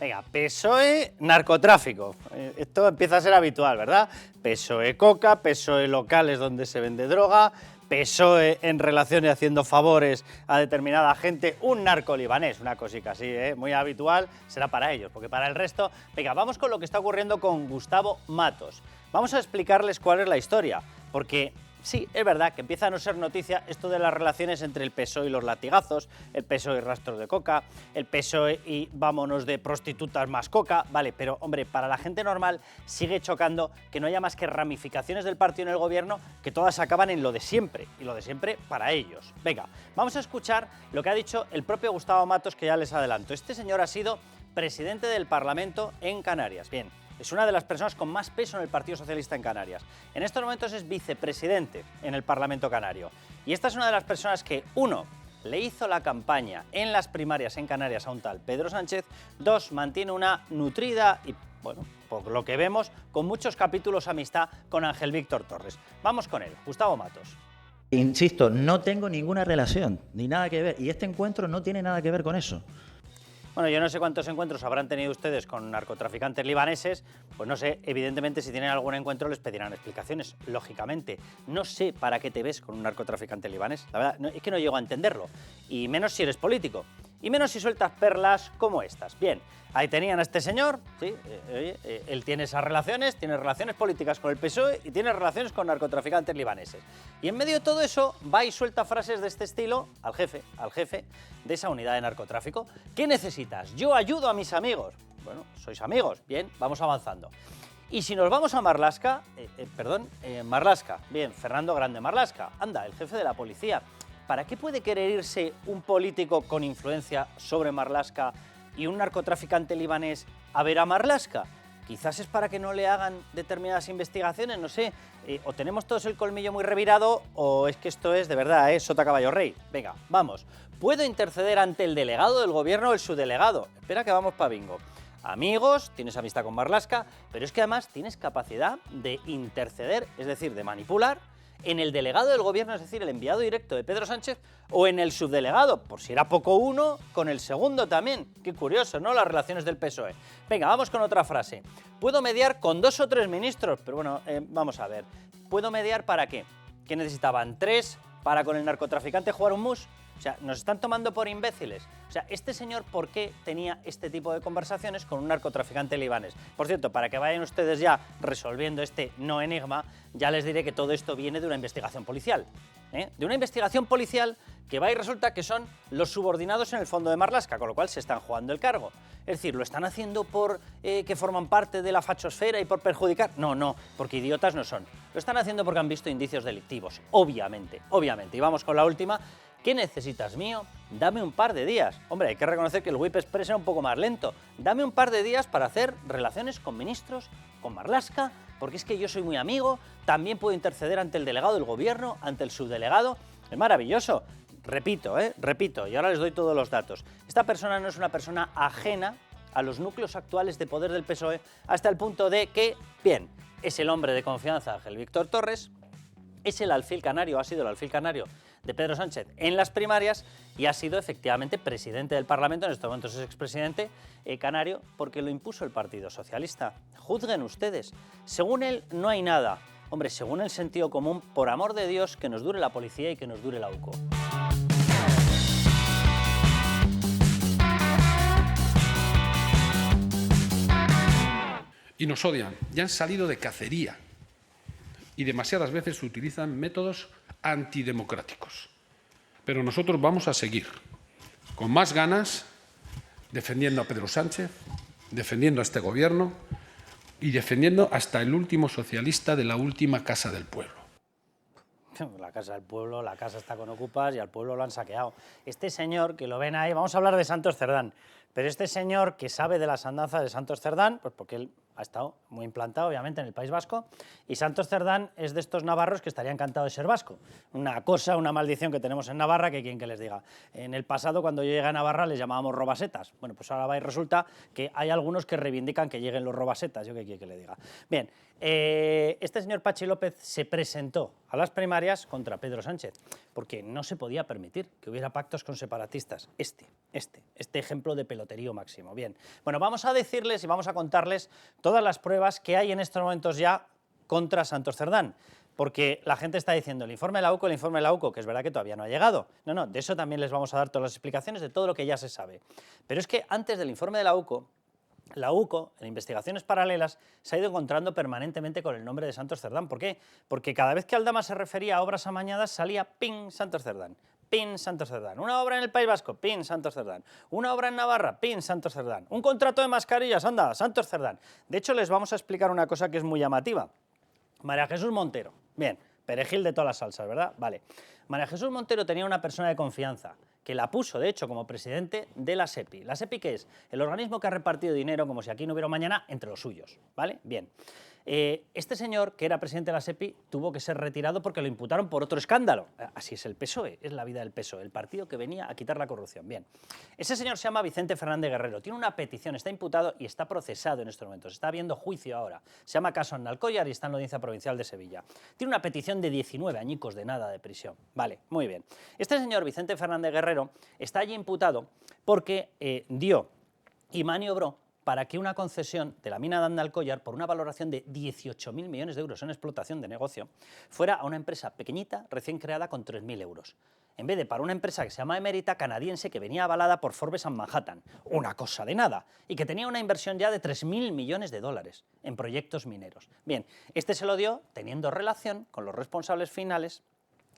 Venga, PSOE, narcotráfico. Esto empieza a ser habitual, ¿verdad? PSOE coca, PSOE locales donde se vende droga, PSOE en relaciones haciendo favores a determinada gente, un narco libanés, una cosica así, muy habitual, será para ellos, porque para el resto... Venga, vamos con lo que está ocurriendo con Gustavo Matos. Vamos a explicarles cuál es la historia, porque... sí, es verdad que empieza a no ser noticia esto de las relaciones entre el PSOE y los latigazos, el PSOE y rastros de coca, el PSOE y vámonos de prostitutas más coca, vale, pero hombre, para la gente normal sigue chocando que no haya más que ramificaciones del partido en el gobierno que todas acaban en lo de siempre, y lo de siempre para ellos. Venga, vamos a escuchar lo que ha dicho el propio Gustavo Matos, que ya les adelanto. Este señor ha sido presidente del Parlamento en Canarias. Bien. Es una de las personas con más peso en el Partido Socialista en Canarias. En estos momentos es vicepresidente en el Parlamento Canario. Y esta es una de las personas que, uno, le hizo la campaña en las primarias en Canarias a un tal Pedro Sánchez, dos, mantiene una nutrida y, bueno, por lo que vemos, con muchos capítulos amistad con Ángel Víctor Torres. Vamos con él, Gustavo Matos. Insisto, no tengo ninguna relación, ni nada que ver, y este encuentro no tiene nada que ver con eso. Bueno, yo no sé cuántos encuentros habrán tenido ustedes con narcotraficantes libaneses, pues no sé, evidentemente si tienen algún encuentro les pedirán explicaciones, lógicamente. No sé para qué te ves con un narcotraficante libanés, la verdad, es que no llego a entenderlo, y menos si eres político, y menos si sueltas perlas como estas. Bien, ahí tenían a este señor, sí, él tiene esas relaciones, tiene relaciones políticas con el PSOE y tiene relaciones con narcotraficantes libaneses. Y en medio de todo eso va y suelta frases de este estilo al jefe de esa unidad de narcotráfico. ¿Qué necesitas? Yo ayudo a mis amigos. Bueno, sois amigos, bien, vamos avanzando. Y si nos vamos a Marlaska, Marlaska, bien, Fernando Grande Marlaska, anda, el jefe de la policía. ¿Para qué puede querer irse un político con influencia sobre Marlaska y un narcotraficante libanés a ver a Marlaska? Quizás es para que no le hagan determinadas investigaciones, no sé, o tenemos todos el colmillo muy revirado o es que esto es de verdad, sota caballo rey. Venga, vamos. ¿Puedo interceder ante el delegado del gobierno o el subdelegado? Espera que vamos pa' bingo. Amigos, tienes amistad con Marlaska, pero es que además tienes capacidad de interceder, es decir, de manipular, en el delegado del gobierno, es decir, el enviado directo de Pedro Sánchez, o en el subdelegado, por si era poco uno, con el segundo también. Qué curioso, ¿no?, las relaciones del PSOE. Venga, vamos con otra frase. Puedo mediar con 2 o 3 ministros, pero bueno, vamos a ver. ¿Puedo mediar para qué? ¿Qué necesitaban? ¿3 para con el narcotraficante jugar un mus? O sea, nos están tomando por imbéciles. O sea, este señor, ¿por qué tenía este tipo de conversaciones con un narcotraficante libanés? Por cierto, para que vayan ustedes ya resolviendo este no enigma, ya les diré que todo esto viene de una investigación policial. De una investigación policial que va y resulta que son los subordinados en el fondo de Marlaska, con lo cual se están jugando el cargo. Es decir, ¿lo están haciendo por que forman parte de la fachosfera y por perjudicar? No, porque idiotas no son. Lo están haciendo porque han visto indicios delictivos, obviamente. Y vamos con la última. ¿Qué necesitas, mío? Dame un par de días. Hombre, hay que reconocer que el Whip Express era un poco más lento. Dame un par de días para hacer relaciones con ministros, con Marlaska, porque es que yo soy muy amigo, también puedo interceder ante el delegado del gobierno, ante el subdelegado. Es maravilloso. Repito, y ahora les doy todos los datos. Esta persona no es una persona ajena a los núcleos actuales de poder del PSOE, hasta el punto de que, bien, es el hombre de confianza de Ángel Víctor Torres, es el alfil canario, ha sido el alfil canario de Pedro Sánchez en las primarias y ha sido efectivamente presidente del Parlamento, en estos momentos es expresidente canario, porque lo impuso el Partido Socialista. Juzguen ustedes. Según él no hay nada. Hombre, según el sentido común, por amor de Dios, que nos dure la policía y que nos dure la UCO. Y nos odian, ya han salido de cacería y demasiadas veces utilizan métodos antidemocráticos. Pero nosotros vamos a seguir con más ganas defendiendo a Pedro Sánchez, defendiendo a este gobierno y defendiendo hasta el último socialista de la última Casa del Pueblo. La Casa del Pueblo, la casa está con ocupas y al pueblo lo han saqueado. Este señor, que lo ven ahí, vamos a hablar de Santos Cerdán, pero este señor que sabe de las andanzas de Santos Cerdán, pues porque él ha estado muy implantado, obviamente, en el País Vasco, y Santos Cerdán es de estos navarros que estaría encantado de ser vasco. Una cosa, una maldición que tenemos en Navarra, que quien que les diga. En el pasado, cuando yo llegué a Navarra, les llamábamos robasetas. Bueno, pues ahora va y resulta que hay algunos que reivindican que lleguen los robasetas, yo qué quiere que le diga. Bien, este señor Patxi López se presentó a las primarias contra Pedro Sánchez, porque no se podía permitir que hubiera pactos con separatistas. Este ejemplo de peloteo peloterío máximo. Bien, bueno, vamos a decirles y vamos a contarles todas las pruebas que hay en estos momentos ya contra Santos Cerdán. Porque la gente está diciendo el informe de la UCO, que es verdad que todavía no ha llegado. No, de eso también les vamos a dar todas las explicaciones de todo lo que ya se sabe. Pero es que antes del informe de la UCO, en investigaciones paralelas, se ha ido encontrando permanentemente con el nombre de Santos Cerdán. ¿Por qué? Porque cada vez que Aldama se refería a obras amañadas salía ¡ping! Santos Cerdán. ¡Pin! Santos Cerdán. Una obra en el País Vasco, ¡pin! Santos Cerdán. Una obra en Navarra, ¡pin! Santos Cerdán. Un contrato de mascarillas, anda, Santos Cerdán. De hecho, les vamos a explicar una cosa que es muy llamativa. María Jesús Montero, bien, perejil de todas las salsas, ¿verdad? Vale. María Jesús Montero tenía una persona de confianza que la puso, de hecho, como presidente de la SEPI. ¿La SEPI qué es? El organismo que ha repartido dinero, como si aquí no hubiera un mañana, entre los suyos, ¿vale? Bien. Este señor, que era presidente de la SEPI, tuvo que ser retirado porque lo imputaron por otro escándalo. Así es el PSOE, es la vida del PSOE, el partido que venía a quitar la corrupción. Bien, ese señor se llama Vicente Fernández Guerrero, tiene una petición, está imputado y está procesado en estos momentos, está habiendo juicio ahora. Se llama caso Andalcóllar y está en la Audiencia Provincial de Sevilla. Tiene una petición de 19 añicos de nada de prisión. Vale, muy bien. Este señor Vicente Fernández Guerrero está allí imputado porque dio y maniobró para que una concesión de la mina de Andalcóllar, por una valoración de 18.000 millones de euros en explotación de negocio, fuera a una empresa pequeñita, recién creada, con 3.000 euros. En vez de para una empresa que se llama Emérita, canadiense, que venía avalada por Forbes and Manhattan, una cosa de nada, y que tenía una inversión ya de 3.000 millones de dólares en proyectos mineros. Bien, este se lo dio teniendo relación con los responsables finales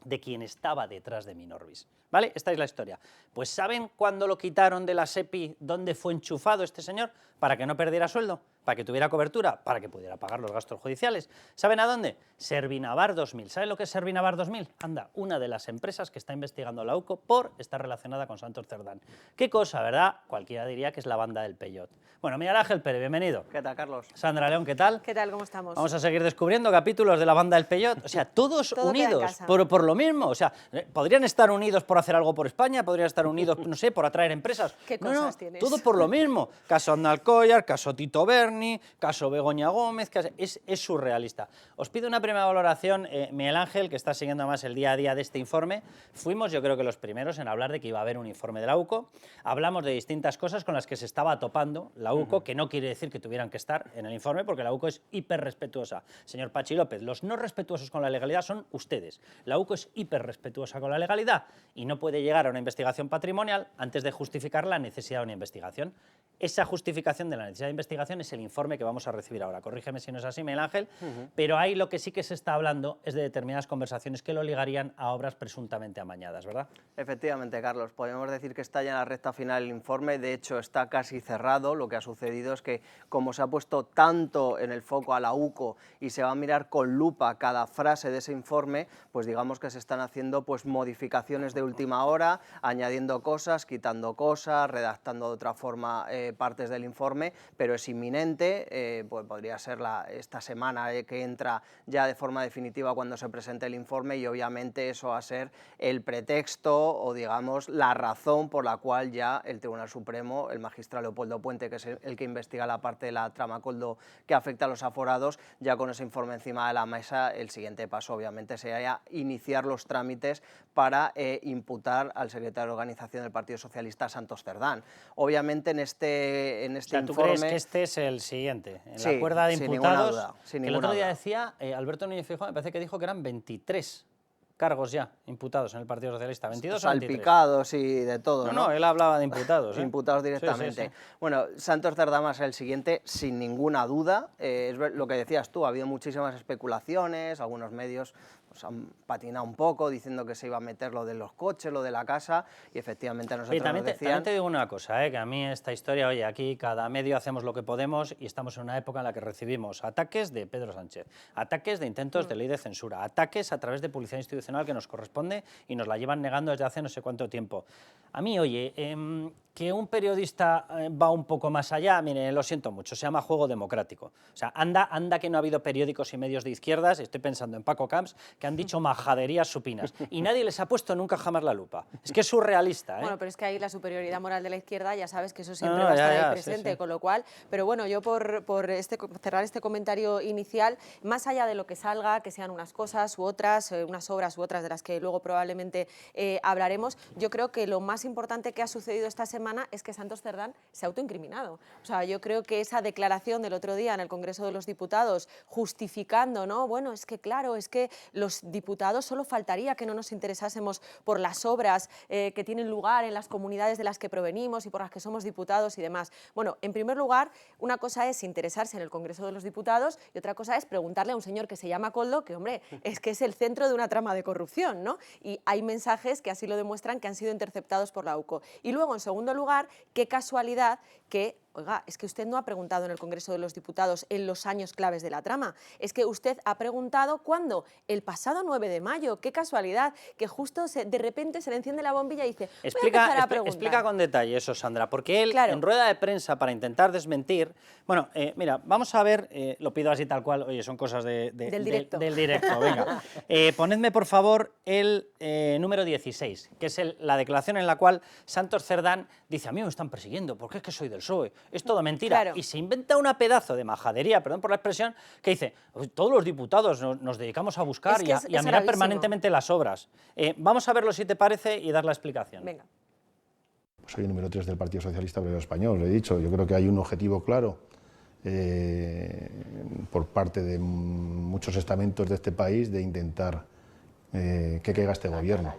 de quien estaba detrás de Minorbis. ¿Vale? Esta es la historia. Pues ¿saben cuándo lo quitaron de la SEPI, dónde fue enchufado este señor? Para que no perdiera sueldo, para que tuviera cobertura, para que pudiera pagar los gastos judiciales. ¿Saben a dónde? Servinavar 2000. ¿Saben lo que es Servinavar 2000? Anda, una de las empresas que está investigando la UCO por estar relacionada con Santos Cerdán. Qué cosa, ¿verdad? Cualquiera diría que es la banda del Peyot. Bueno, Miguel Ángel Pérez, bienvenido. ¿Qué tal, Carlos? Sandra León, ¿qué tal? ¿Qué tal? ¿Cómo estamos? Vamos a seguir descubriendo capítulos de la banda del Peyot. O sea, todos Todo unidos por lo mismo. O sea, podrían estar unidos por hacer algo por España, podrían estar unidos, no sé, por atraer empresas. ¿Qué cosas tienes? Todo por lo mismo. Caso Andalcóllar, caso Tito Berni, caso Begoña Gómez, es surrealista. Os pido una primera valoración, Miguel Ángel, que está siguiendo más el día a día de este informe. Fuimos, yo creo que los primeros en hablar de que iba a haber un informe de la UCO. Hablamos de distintas cosas con las que se estaba topando la UCO, que no quiere decir que tuvieran que estar en el informe, porque la UCO es hiper respetuosa. Señor Pachi López, los no respetuosos con la legalidad son ustedes. La UCO es hiper respetuosa con la legalidad y no puede llegar a una investigación patrimonial antes de justificar la necesidad de una investigación. Esa justificación de la necesidad de investigación es el informe que vamos a recibir ahora. Corrígeme si no es así, Miguel Ángel, pero ahí lo que sí que se está hablando es de determinadas conversaciones que lo ligarían a obras presuntamente amañadas, ¿verdad? Efectivamente, Carlos, podemos decir que está ya en la recta final el informe, de hecho está casi cerrado. Lo que ha sucedido es que, como se ha puesto tanto en el foco a la UCO y se va a mirar con lupa cada frase de ese informe, pues digamos que se están haciendo pues modificaciones de última hora, añadiendo cosas, quitando cosas, redactando de otra forma partes del informe, pero es inminente, pues podría ser esta semana que entra ya de forma definitiva cuando se presente el informe, y obviamente eso va a ser el pretexto o digamos la razón por la cual ya el Tribunal Supremo, el magistrado Leopoldo Puente, que es el que investiga la parte de la trama Koldo que afecta a los aforados, ya con ese informe encima de la mesa, el siguiente paso obviamente sería iniciar los trámites para imputar al secretario de Organización del Partido Socialista, Santos Cerdán. Obviamente en este ¿tú informe... crees que este es el siguiente? En Sí, la cuerda de sin imputados, ninguna duda, sin que el ninguna otro día duda. decía, Alberto Núñez Feijóo, me parece que dijo que eran 23 cargos ya imputados en el Partido Socialista, 22 o 23. Salpicados y de todo, No, él hablaba de imputados. Imputados directamente. Sí, sí, sí. Bueno, Santos Cerdán va a ser el siguiente, sin ninguna duda. Es lo que decías tú, ha habido muchísimas especulaciones, algunos medios pues, han patinado un poco diciendo que se iba a meter lo de los coches, lo de la casa, y efectivamente a nosotros Oye, también nos decían... también te digo una cosa, que a mí esta historia, oye, aquí cada medio hacemos lo que podemos y estamos en una época en la que recibimos ataques de Pedro Sánchez, ataques de intentos de ley de censura, ataques a través de publicidad institucional que nos corresponde y nos la llevan negando desde hace no sé cuánto tiempo. A mí, oye, que un periodista va un poco más allá, mire, lo siento mucho, se llama juego democrático. O sea, anda que no ha habido periódicos y medios de izquierdas, estoy pensando en Paco Camps, que han dicho majaderías supinas y nadie les ha puesto nunca jamás la lupa. Es que es surrealista, ¿eh? Bueno, pero es que ahí la superioridad moral de la izquierda, ya sabes que eso siempre No, va a estar ya, ahí presente, sí. con lo cual, pero bueno, yo por cerrar este comentario inicial, más allá de lo que salga, que sean unas cosas u otras, unas obras u otras de las que luego probablemente hablaremos, yo creo que lo más importante que ha sucedido esta semana es que Santos Cerdán se ha autoincriminado. O sea, yo creo que esa declaración del otro día en el Congreso de los Diputados, justificando, ¿no? Bueno, es que claro, es que los diputados solo faltaría que no nos interesásemos por las obras que tienen lugar en las comunidades de las que provenimos y por las que somos diputados y demás. Bueno, en primer lugar, una cosa es interesarse en el Congreso de los Diputados y otra cosa es preguntarle a un señor que se llama Koldo, que hombre, es que es el centro de una trama de corrupción, ¿no? Y hay mensajes que así lo demuestran, que han sido interceptados por la UCO. Y luego, en segundo lugar, qué casualidad que, oiga, es que usted no ha preguntado en el Congreso de los Diputados en los años claves de la trama, es que usted ha preguntado ¿cuándo? El pasado 9 de mayo, qué casualidad, que justo de repente se le enciende la bombilla y dice, voy a empezar a preguntar. Explica con detalle eso, Sandra, porque él, claro, en rueda de prensa, para intentar desmentir, bueno, mira, vamos a ver, lo pido así tal cual, oye, son cosas del directo, venga. Ponedme, por favor, el número 16, que es la declaración en la cual Santos Cerdán dice, a mí me están persiguiendo, porque es que soy del PSOE, es todo mentira, claro. Y se inventa una pedazo de majadería, perdón por la expresión, que dice, todos los diputados nos dedicamos a buscar y a mirar gravísimo. Permanentemente las obras. Vamos a verlo si te parece y dar la explicación. Venga. Soy el número 3 del Partido Socialista Obrero Español, lo he dicho. Yo creo que hay un objetivo claro por parte de muchos estamentos de este país de intentar que caiga este gobierno.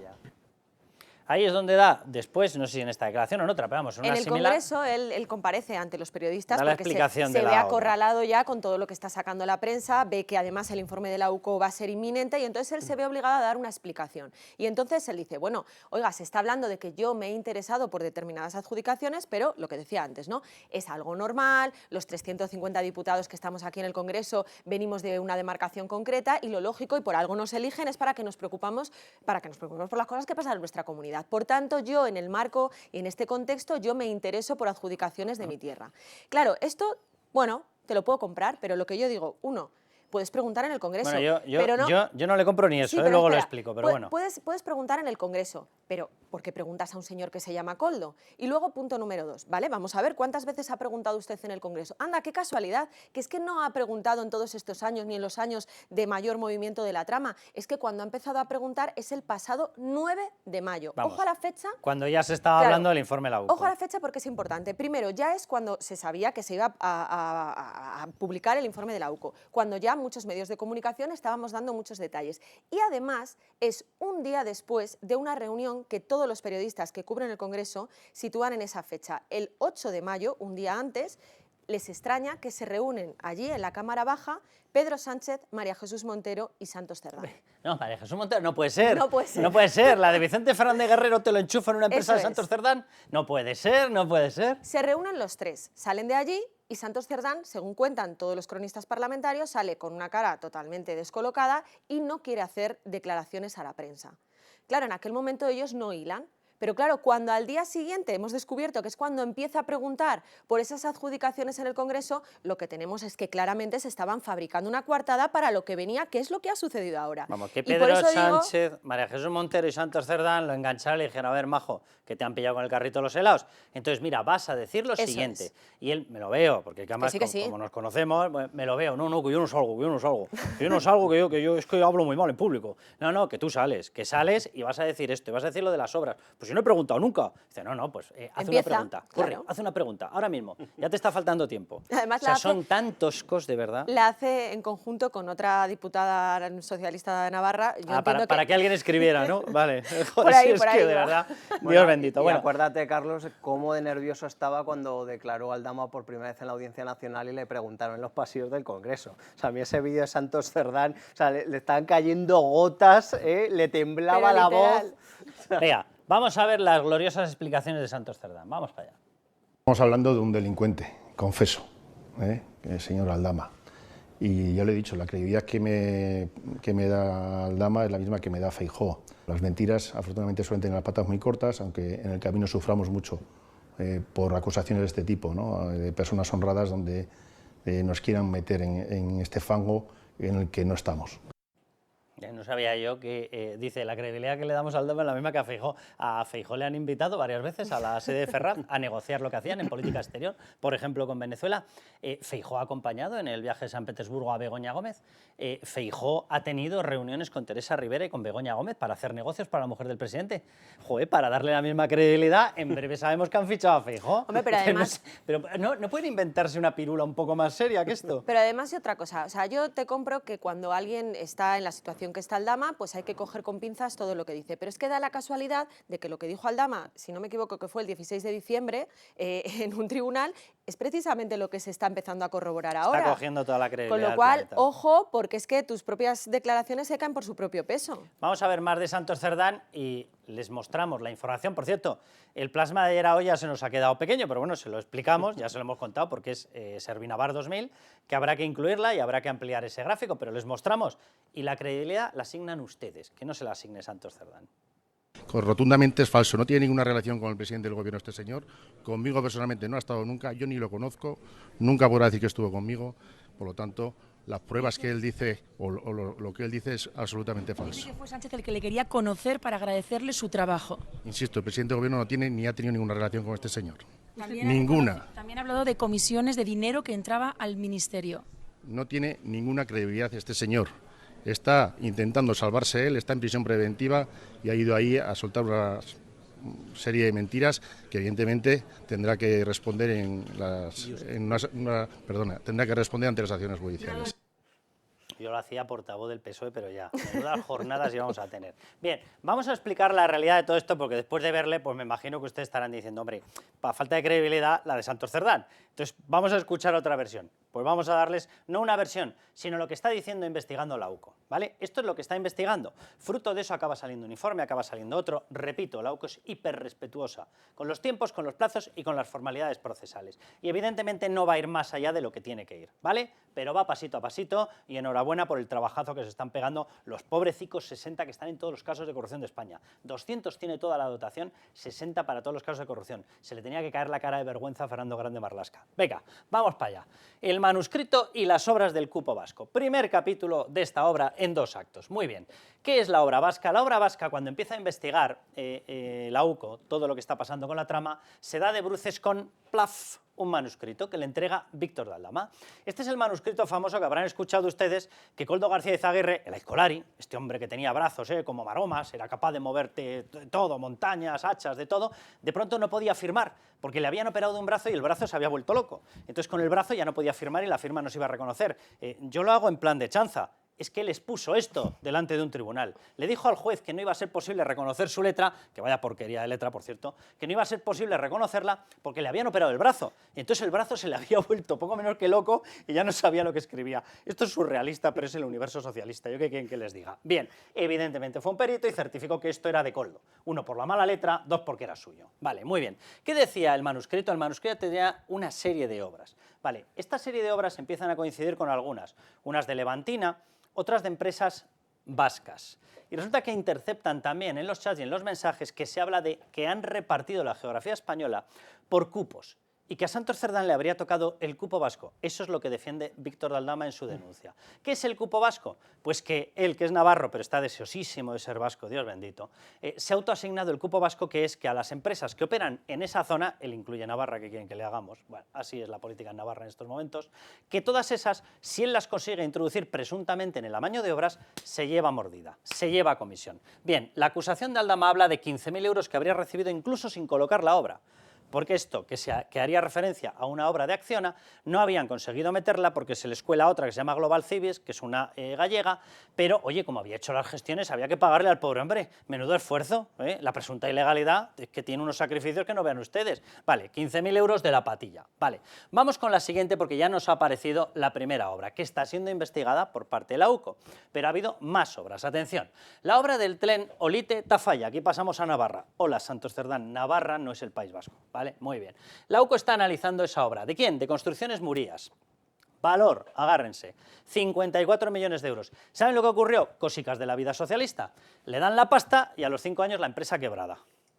Ahí es donde da, después, no sé si en esta declaración o en otra, pero vamos, en una el similar... Congreso él comparece ante los periodistas Da la porque explicación se de ve la acorralado ya con todo lo que está sacando la prensa, ve que además el informe de la UCO va a ser inminente y entonces él se ve obligado a dar una explicación. Y entonces él dice, bueno, oiga, se está hablando de que yo me he interesado por determinadas adjudicaciones, pero lo que decía antes, ¿no? Es algo normal, los 350 diputados que estamos aquí en el Congreso venimos de una demarcación concreta y lo lógico, y por algo nos eligen, es para que nos preocupamos por las cosas que pasan en nuestra comunidad. Por tanto, yo en el marco y en este contexto, yo me intereso por adjudicaciones de mi tierra. Claro, esto, bueno, te lo puedo comprar, pero lo que yo digo, uno, puedes preguntar en el Congreso. Bueno, pero no, yo no le compro ni eso, sí, luego espera, lo explico, pero bueno. Puedes preguntar en el Congreso, pero ¿por qué preguntas a un señor que se llama Koldo? Y luego, punto número 2, ¿vale? Vamos a ver cuántas veces ha preguntado usted en el Congreso. Anda, qué casualidad, que es que no ha preguntado en todos estos años, ni en los años de mayor movimiento de la trama. Es que cuando ha empezado a preguntar es el pasado 9 de mayo. Vamos, ojo a la fecha. Cuando ya se estaba hablando del informe de la UCO. Ojo a la fecha porque es importante. Primero, ya es cuando se sabía que se iba a publicar el informe de la UCO, cuando ya muchos medios de comunicación estábamos dando muchos detalles. Y además es un día después de una reunión que todos los periodistas que cubren el Congreso sitúan en esa fecha. El 8 de mayo, un día antes, les extraña que se reúnen allí en la Cámara Baja Pedro Sánchez, María Jesús Montero y Santos Cerdán. No, María Jesús Montero no puede ser. No puede ser. No puede ser. La de Vicente Fernández Guerrero te lo enchufa en una empresa Eso de Santos es. Cerdán. No puede ser, no puede ser. Se reúnen los tres, salen de allí y Santos Cerdán, según cuentan todos los cronistas parlamentarios, sale con una cara totalmente descolocada y no quiere hacer declaraciones a la prensa. Claro, en aquel momento ellos no hilan. Pero claro, cuando al día siguiente hemos descubierto que es cuando empieza a preguntar por esas adjudicaciones en el Congreso, lo que tenemos es que claramente se estaban fabricando una coartada para lo que venía, que es lo que ha sucedido ahora. Vamos, que Y por Pedro eso digo, Sánchez, María Jesús Montero y Santos Cerdán lo engancharon y le dijeron, a ver, majo, que te han pillado con el carrito de los helados. Entonces, mira, vas a decir lo Eso siguiente. es. Y él, me lo veo, porque además, Que sí. como nos conocemos, me lo veo. No, que yo no salgo, que yo no salgo. Que yo no salgo, que yo es que hablo muy mal en público. No, que tú sales, y vas a decir esto, y vas a decir lo de las obras. Pues yo no he preguntado nunca. Dice, no, pues haz una pregunta. Corre, claro. haz una pregunta, ahora mismo. Ya te está faltando tiempo. Además, o sea, son tan toscos, de verdad. la hace en conjunto con otra diputada socialista de Navarra. Yo entiendo para que alguien escribiera, ¿no? Vale. Joder, Por ahí, si es por ahí que, de va. verdad, Bueno, Dios bendito. Y Bueno, acuérdate, Carlos, cómo de nervioso estaba cuando declaró Aldama por primera vez en la Audiencia Nacional y le preguntaron en los pasillos del Congreso. O sea, a mí ese vídeo de Santos Cerdán, o sea, le estaban cayendo gotas, le temblaba Pero la literal. voz. venga, vamos a ver las gloriosas explicaciones de Santos Cerdán. Vamos para allá. Estamos hablando de un delincuente, confeso, el señor Aldama. Y ya le he dicho, la credibilidad que me da Aldama es la misma que me da Feijóo. Las mentiras, afortunadamente, suelen tener las patas muy cortas, aunque en el camino suframos mucho por acusaciones de este tipo, ¿no? De personas honradas donde nos quieran meter en este fango en el que no estamos. No sabía yo que, dice, la credibilidad que le damos a Aldama es la misma que a Feijóo. A Feijóo le han invitado varias veces a la sede de Ferraz a negociar lo que hacían en política exterior, por ejemplo, con Venezuela. Feijóo ha acompañado en el viaje de San Petersburgo a Begoña Gómez. Feijóo ha tenido reuniones con Teresa Rivera y con Begoña Gómez para hacer negocios para la mujer del presidente. Joder, para darle la misma credibilidad, en breve sabemos que han fichado a Feijóo. Hombre, pero además... no pueden inventarse una pirula un poco más seria que esto. Pero además y otra cosa, o sea, yo te compro que cuando alguien está en la situación que está Aldama, pues hay que coger con pinzas todo lo que dice. Pero es que da la casualidad de que lo que dijo Aldama, si no me equivoco que fue el 16 de diciembre, en un tribunal, es precisamente lo que se está empezando a corroborar ahora. Está cogiendo toda la credibilidad. Con lo cual, ojo, porque es que tus propias declaraciones se caen por su propio peso. Vamos a ver más de Santos Cerdán y les mostramos la información. Por cierto, el plasma de ayer a hoy ya se nos ha quedado pequeño, pero bueno, se lo explicamos, ya se lo hemos contado porque es Servinavar 2000, que habrá que incluirla y habrá que ampliar ese gráfico, pero les mostramos. Y la credibilidad la asignan ustedes, que no se la asigne Santos Cerdán. Rotundamente es falso, no tiene ninguna relación con el presidente del gobierno este señor, conmigo personalmente no ha estado nunca, yo ni lo conozco, nunca podrá decir que estuvo conmigo, por lo tanto, las pruebas que él dice o lo que él dice es absolutamente falso. Dice que fue Sánchez el que le quería conocer para agradecerle su trabajo. Insisto, el presidente del gobierno no tiene ni ha tenido ninguna relación con este señor, También ninguna. También ha hablado de comisiones de dinero que entraba al ministerio. No tiene ninguna credibilidad este señor. Está intentando salvarse él, está en prisión preventiva y ha ido ahí a soltar una serie de mentiras que evidentemente tendrá que responder tendrá que responder ante las acciones judiciales. Yo lo hacía portavoz del PSOE, pero ya, menudas jornadas íbamos a tener. Bien, vamos a explicar la realidad de todo esto, porque después de verle, pues me imagino que ustedes estarán diciendo, hombre, para falta de credibilidad, la de Santos Cerdán. Entonces, vamos a escuchar otra versión. Pues vamos a darles, no una versión, sino lo que está diciendo investigando la UCO, ¿vale? Esto es lo que está investigando. Fruto de eso acaba saliendo un informe, acaba saliendo otro. Repito, la UCO es hiperrespetuosa con los tiempos, con los plazos y con las formalidades procesales. Y evidentemente no va a ir más allá de lo que tiene que ir, ¿vale? Pero va pasito a pasito y enhorabuena por el trabajazo que se están pegando los pobrecicos 60 que están en todos los casos de corrupción de España. 200 tiene toda la dotación, 60 para todos los casos de corrupción. Se le tenía que caer la cara de vergüenza a Fernando Grande Marlaska. Venga, vamos para allá. El manuscrito y las obras del cupo vasco. Primer capítulo de esta obra en 2 actos. Muy bien. ¿Qué es la obra vasca? La obra vasca, cuando empieza a investigar la UCO, todo lo que está pasando con la trama, se da de bruces con plaf, un manuscrito que le entrega Víctor de Aldama. Este es el manuscrito famoso que habrán escuchado ustedes, que Koldo García de Izaguirre, el Aizkolari, este hombre que tenía brazos como maromas, era capaz de moverte todo, montañas, hachas, de todo, de pronto no podía firmar, porque le habían operado de un brazo y el brazo se había vuelto loco. Entonces con el brazo ya no podía firmar y la firma no se iba a reconocer. Yo lo hago en plan de chanza. Es que él expuso esto delante de un tribunal. Le dijo al juez que no iba a ser posible reconocer su letra, que vaya porquería de letra, por cierto, que no iba a ser posible reconocerla porque le habían operado el brazo. Y entonces el brazo se le había vuelto poco menos que loco y ya no sabía lo que escribía. Esto es surrealista, pero es el universo socialista. ¿Yo qué quieren que les diga? Bien, evidentemente fue un perito y certificó que esto era de Koldo. 1 por la mala letra, 2 porque era suyo. Vale, muy bien. ¿Qué decía el manuscrito? El manuscrito tenía una serie de obras. Vale, esta serie de obras empiezan a coincidir con algunas. Unas de Levantina, otras de empresas vascas. Y resulta que interceptan también en los chats y en los mensajes que se habla de que han repartido la geografía española por cupos y que a Santos Cerdán le habría tocado el cupo vasco. Eso es lo que defiende Víctor de Aldama en su denuncia. ¿Qué es el cupo vasco? Pues que él, que es navarro, pero está deseosísimo de ser vasco, Dios bendito, se ha autoasignado el cupo vasco, que es que a las empresas que operan en esa zona, él incluye Navarra, que quieren que le hagamos, bueno, así es la política en Navarra en estos momentos, que todas esas, si él las consigue introducir presuntamente en el amaño de obras, se lleva mordida, se lleva comisión. Bien, la acusación de Aldama habla de 15.000 euros que habría recibido incluso sin colocar la obra. Porque esto, que haría referencia a una obra de Acciona, no habían conseguido meterla porque se les cuela otra que se llama Global Civis, que es una gallega, pero, oye, como había hecho las gestiones, había que pagarle al pobre hombre. Menudo esfuerzo, ¿eh? La presunta ilegalidad es que tiene unos sacrificios que no vean ustedes. Vale, 15.000 euros de la patilla. Vale, vamos con la siguiente porque ya nos ha aparecido la primera obra, que está siendo investigada por parte de la UCO. Pero ha habido más obras. Atención, la obra del tren Olite-Tafalla. Aquí pasamos a Navarra. Hola, Santos Cerdán, Navarra no es el País Vasco. ¿Vale? Muy bien. La UCO está analizando esa obra. ¿De quién? De Construcciones Murías. Valor, agárrense, 54 millones de euros. ¿Saben lo que ocurrió? Cosicas de la vida socialista. Le dan la pasta y a los 5 años la empresa quebrada.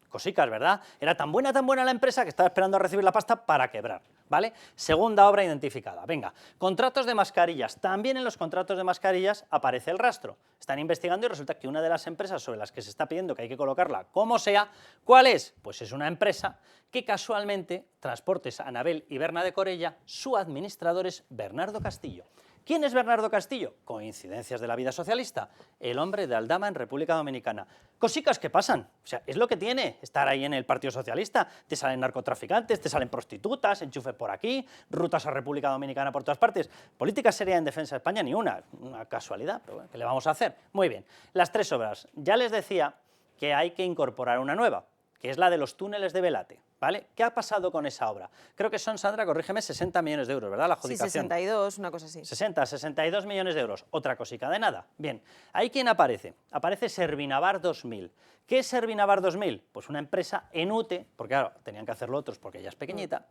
Cosicas, ¿verdad? Era tan buena la empresa que estaba esperando a recibir la pasta para quebrar. ¿vale? Segunda obra identificada. Venga, contratos de mascarillas. También en los contratos de mascarillas aparece el rastro. Están investigando y resulta que una de las empresas sobre las que se está pidiendo que hay que colocarla como sea, ¿cuál es? Pues es una empresa que casualmente, Transportes Anabel y Berna de Corella, su administrador es Bernardo Castillo. ¿Quién es Bernardo Castillo? Coincidencias de la vida socialista, el hombre de Aldama en República Dominicana. Cosicas que pasan, o sea, es lo que tiene estar ahí en el Partido Socialista. Te salen narcotraficantes, te salen prostitutas, enchufe por aquí, rutas a República Dominicana por todas partes. Política seria en defensa de España ni una casualidad, pero bueno, ¿qué le vamos a hacer? Muy bien, las 3 obras. Ya les decía que hay que incorporar una nueva, que es la de los túneles de Belate, ¿vale? ¿Qué ha pasado con esa obra? Creo que son, Sandra, corrígeme, 60 millones de euros, ¿verdad? La adjudicación. Sí, 62, una cosa así. 62 millones de euros, otra cosica de nada. Bien, ¿ahí quién aparece? Aparece Servinavar 2000. ¿Qué es Servinavar 2000? Pues una empresa en UTE, porque claro, tenían que hacerlo otros porque ella es pequeñita,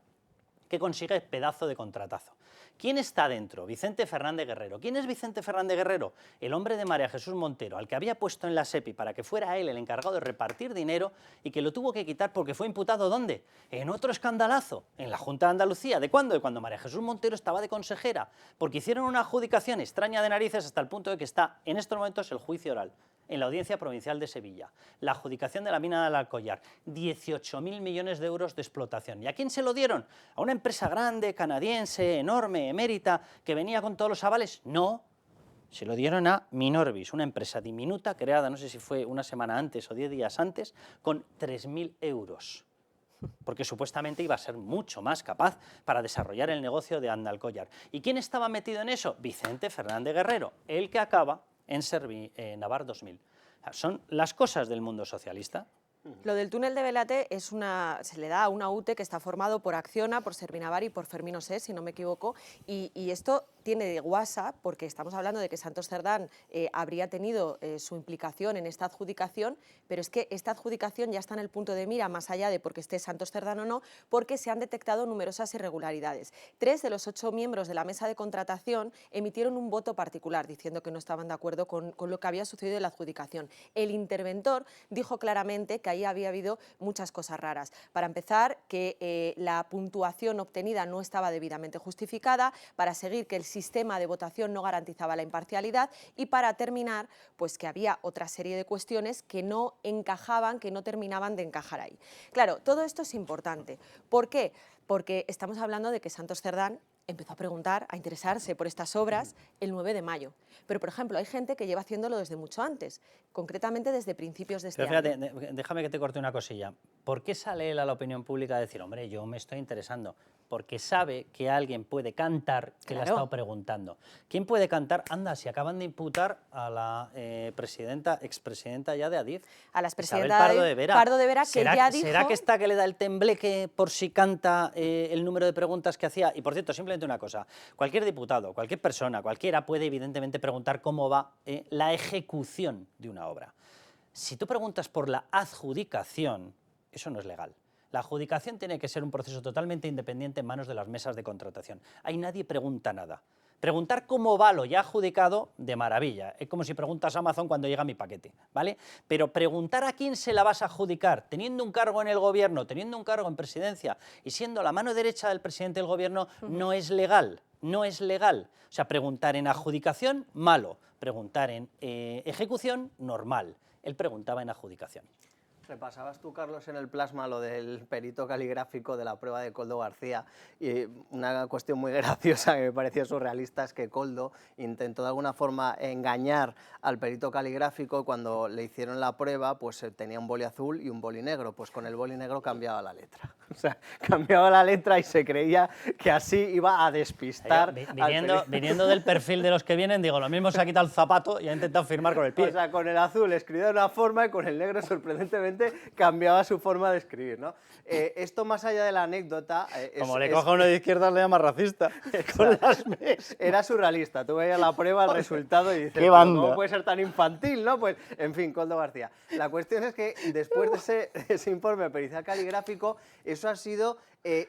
que consigue pedazo de contratazo. ¿Quién está dentro? Vicente Fernández Guerrero. ¿Quién es Vicente Fernández Guerrero? El hombre de María Jesús Montero, al que había puesto en la SEPI para que fuera él el encargado de repartir dinero y que lo tuvo que quitar porque fue imputado, ¿dónde? En otro escandalazo, en la Junta de Andalucía. ¿De cuándo? De cuando María Jesús Montero estaba de consejera, porque hicieron una adjudicación extraña de narices hasta el punto de que está en estos momentos el juicio oral en la Audiencia Provincial de Sevilla. La adjudicación de la mina del Alcollar, 18.000 millones de euros de explotación. ¿Y a quién se lo dieron? ¿A una empresa grande, canadiense, enorme, emérita, que venía con todos los avales? No, se lo dieron a Minorbis, una empresa diminuta, creada, no sé si fue una semana antes o 10 días antes, con 3.000 euros. Porque supuestamente iba a ser mucho más capaz para desarrollar el negocio de Andalcollar. ¿Y quién estaba metido en eso? Vicente Fernández Guerrero, el que acaba en Navar 2000. Son las cosas del mundo socialista. Lo del túnel de Belate se le da a una UTE que está formado por Acciona, por Servinavar y por Fermín Osés, si no me equivoco, y esto tiene de guasa, porque estamos hablando de que Santos Cerdán habría tenido su implicación en esta adjudicación, pero es que esta adjudicación ya está en el punto de mira, más allá de porque esté Santos Cerdán o no, porque se han detectado numerosas irregularidades. 3 de los 8 miembros de la mesa de contratación emitieron un voto particular, diciendo que no estaban de acuerdo con lo que había sucedido en la adjudicación. El interventor dijo claramente que ahí había habido muchas cosas raras. Para empezar, que la puntuación obtenida no estaba debidamente justificada, para seguir que el sistema de votación no garantizaba la imparcialidad y para terminar, pues que había otra serie de cuestiones que no encajaban, que no terminaban de encajar ahí. Claro, todo esto es importante. ¿Por qué? Porque estamos hablando de que Santos Cerdán empezó a preguntar, a interesarse por estas obras el 9 de mayo. Pero, por ejemplo, hay gente que lleva haciéndolo desde mucho antes, concretamente desde principios de este año. Pero fíjate, déjame que te corte una cosilla. ¿Por qué sale él a la opinión pública a decir, hombre, yo me estoy interesando? Porque sabe que alguien puede cantar que le ha estado preguntando. ¿Quién puede cantar? Anda, si acaban de imputar a la expresidenta ya de Adif. A la expresidenta Pardo de Vera. Pardo de Vera, que ya dijo... ¿Será que está que le da el tembleque por si canta el número de preguntas que hacía? Y, por cierto, simplemente una cosa. Cualquier diputado, cualquier persona, cualquiera puede, evidentemente, preguntar cómo va la ejecución de una obra. Si tú preguntas por la adjudicación, eso no es legal. La adjudicación tiene que ser un proceso totalmente independiente en manos de las mesas de contratación. Ahí nadie pregunta nada. Preguntar cómo va lo ya adjudicado, de maravilla. Es como si preguntas a Amazon cuando llega mi paquete, ¿vale? Pero preguntar a quién se la vas a adjudicar, teniendo un cargo en el gobierno, teniendo un cargo en presidencia y siendo la mano derecha del presidente del gobierno, no es legal. No es legal. O sea, preguntar en adjudicación, malo. Preguntar en ejecución, normal. Él preguntaba en adjudicación. Repasabas tú, Carlos, en el plasma lo del perito caligráfico de la prueba de Koldo García, y una cuestión muy graciosa que me pareció surrealista es que Koldo intentó de alguna forma engañar al perito caligráfico. Cuando le hicieron la prueba, pues tenía un boli azul y un boli negro, pues con el boli negro cambiaba la letra. O sea, cambiaba la letra y se creía que así iba a despistar. Viniendo del perfil de los que vienen, digo, lo mismo se ha quitado el zapato y ha intentado firmar con el pie. O sea, con el azul escribía de una forma y con el negro, sorprendentemente, cambiaba su forma de escribir, ¿no? Esto, más allá de la anécdota... Como le coja uno de izquierdas, le llama racista. Con las mesas. Era surrealista. Tú veías la prueba, el resultado y dices, ¿cómo puede ser tan infantil, no? Pues, en fin, Koldo García. La cuestión es que después de ese informe pericial caligráfico, eso ha sido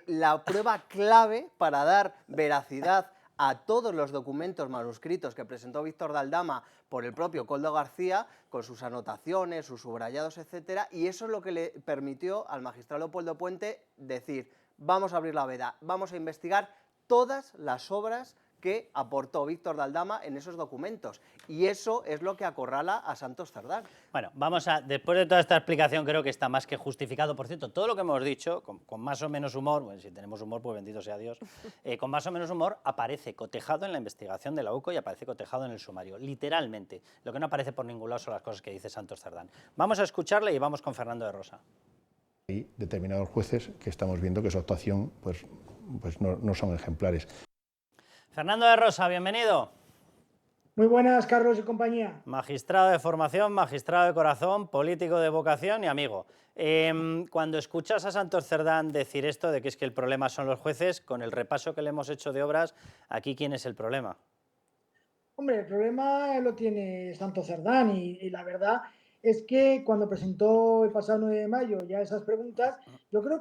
la prueba clave para dar veracidad a todos los documentos manuscritos que presentó Víctor de Aldama por el propio Koldo García, con sus anotaciones, sus subrayados, etcétera, y eso es lo que le permitió al magistrado Leopoldo Puente decir, vamos a abrir la veda, vamos a investigar todas las obras que aportó Víctor de Aldama en esos documentos. Y eso es lo que acorrala a Santos Cerdán. Bueno, después de toda esta explicación, creo que está más que justificado. Por cierto, todo lo que hemos dicho, con más o menos humor, bueno, si tenemos humor, pues bendito sea Dios, con más o menos humor, aparece cotejado en la investigación de la UCO y aparece cotejado en el sumario, literalmente. Lo que no aparece por ningún lado son las cosas que dice Santos Cerdán. Vamos a escucharle y vamos con Fernando de Rosa. Hay determinados jueces que estamos viendo que su actuación pues no son ejemplares. Fernando de Rosa, bienvenido. Muy buenas, Carlos y compañía. Magistrado de formación, magistrado de corazón, político de vocación y amigo. Cuando escuchas a Santos Cerdán decir esto de que es que el problema son los jueces, con el repaso que le hemos hecho de obras, aquí ¿quién es el problema? Hombre, el problema lo tiene Santos Cerdán y la verdad es que cuando presentó el pasado 9 de mayo ya esas preguntas, yo creo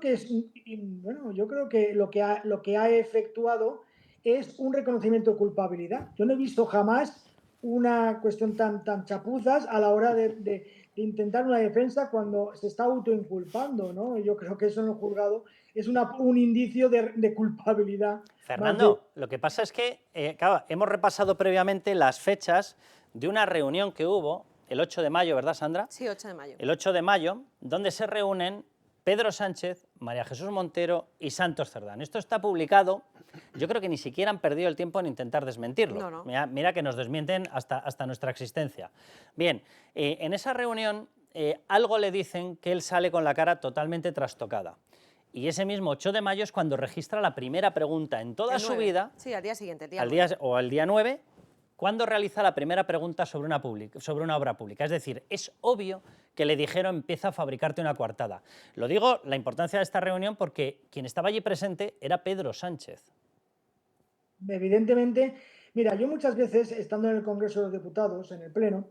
que lo que ha efectuado es un reconocimiento de culpabilidad. Yo no he visto jamás una cuestión tan chapuzas a la hora de intentar una defensa cuando se está autoinculpando, ¿no? Yo creo que eso en el juzgado es un indicio de culpabilidad. Fernando, lo que pasa es que, claro, hemos repasado previamente las fechas de una reunión que hubo el 8 de mayo, ¿verdad, Sandra? Sí, 8 de mayo. El 8 de mayo, donde se reúnen Pedro Sánchez, María Jesús Montero y Santos Cerdán. Esto está publicado, yo creo que ni siquiera han perdido el tiempo en intentar desmentirlo. No. Mira que nos desmienten hasta nuestra existencia. Bien, en esa reunión algo le dicen que él sale con la cara totalmente trastocada. Y ese mismo 8 de mayo es cuando registra la primera pregunta en toda su vida. Sí, al día siguiente, el día 9. Al día 9, cuando realiza la primera pregunta sobre una obra pública. Es decir, es obvio que le dijeron empieza a fabricarte una coartada. Lo digo, la importancia de esta reunión, porque quien estaba allí presente era Pedro Sánchez. Evidentemente, mira, yo muchas veces, estando en el Congreso de los Diputados, en el Pleno,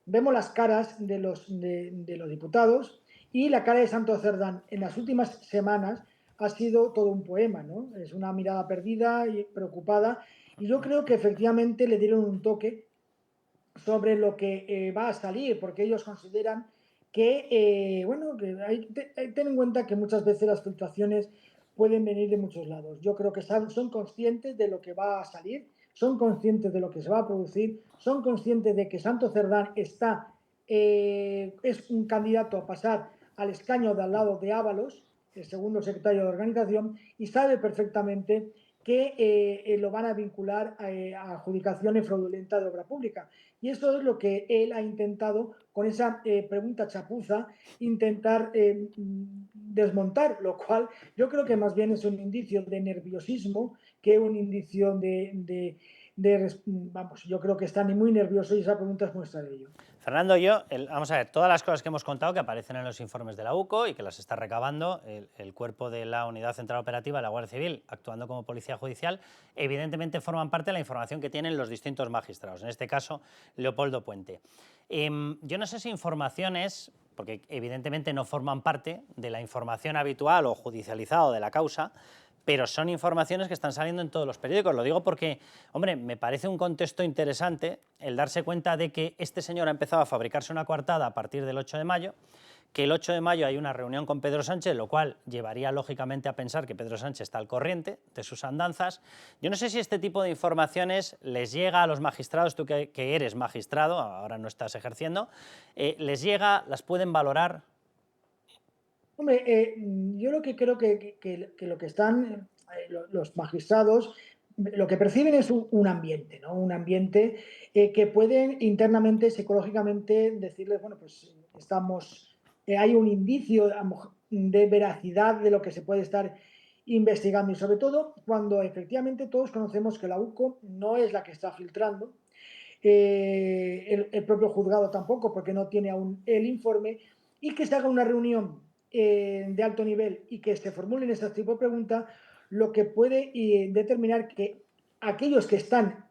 vemos las caras de los diputados y la cara de Santos Cerdán en las últimas semanas ha sido todo un poema, ¿no? Es una mirada perdida y preocupada, y yo creo que efectivamente le dieron un toque sobre lo que va a salir, porque ellos consideran que, ten en cuenta que muchas veces las filtraciones pueden venir de muchos lados. Yo creo que son conscientes de lo que va a salir, son conscientes de lo que se va a producir, son conscientes de que Santos Cerdán es un candidato a pasar al escaño de al lado de Ábalos, el segundo secretario de organización, y sabe perfectamente que lo van a vincular a adjudicaciones fraudulentas de obra pública. Y eso es lo que él ha intentado, con esa pregunta chapuza, intentar desmontar, lo cual yo creo que más bien es un indicio de nerviosismo que un indicio vamos, yo creo que está muy nervioso y esa pregunta es muestra de ello. Fernando, vamos a ver, todas las cosas que hemos contado que aparecen en los informes de la UCO y que las está recabando el cuerpo de la Unidad Central Operativa de la Guardia Civil, actuando como policía judicial, evidentemente forman parte de la información que tienen los distintos magistrados, en este caso Leopoldo Puente. Yo no sé si informaciones, porque evidentemente no forman parte de la información habitual o judicializada de la causa, pero son informaciones que están saliendo en todos los periódicos. Lo digo porque, hombre, me parece un contexto interesante el darse cuenta de que este señor ha empezado a fabricarse una coartada a partir del 8 de mayo, que el 8 de mayo hay una reunión con Pedro Sánchez, lo cual llevaría lógicamente a pensar que Pedro Sánchez está al corriente de sus andanzas. Yo no sé si este tipo de informaciones les llega a los magistrados, tú que eres magistrado, ahora no estás ejerciendo, les llega, las pueden valorar. Hombre, yo lo que creo que lo que están los magistrados, lo que perciben es un ambiente, ¿no? Un ambiente que pueden internamente, psicológicamente, decirles, bueno, pues hay un indicio de veracidad de lo que se puede estar investigando, y sobre todo cuando efectivamente todos conocemos que la UCO no es la que está filtrando, el propio juzgado tampoco, porque no tiene aún el informe, y que se haga una reunión de alto nivel y que se formulen este tipo de preguntas, lo que puede determinar que aquellos que están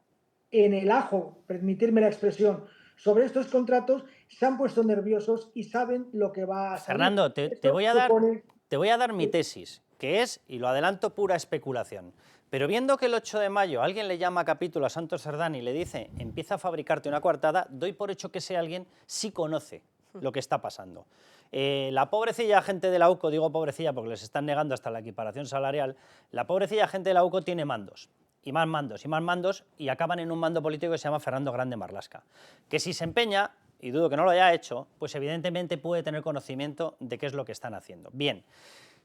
en el ajo, permitirme la expresión, sobre estos contratos, se han puesto nerviosos y saben lo que va a salir. Fernando, te voy a dar mi tesis, que es, y lo adelanto, pura especulación. Pero viendo que el 8 de mayo alguien le llama a capítulo a Santos Cerdán y le dice empieza a fabricarte una coartada, doy por hecho que ese alguien sí conoce lo que está pasando. La pobrecilla gente de la UCO, digo pobrecilla porque les están negando hasta la equiparación salarial, la pobrecilla gente de la UCO tiene mandos, y más mandos, y más mandos, y acaban en un mando político que se llama Fernando Grande Marlaska, que si se empeña, y dudo que no lo haya hecho, pues evidentemente puede tener conocimiento de qué es lo que están haciendo. Bien,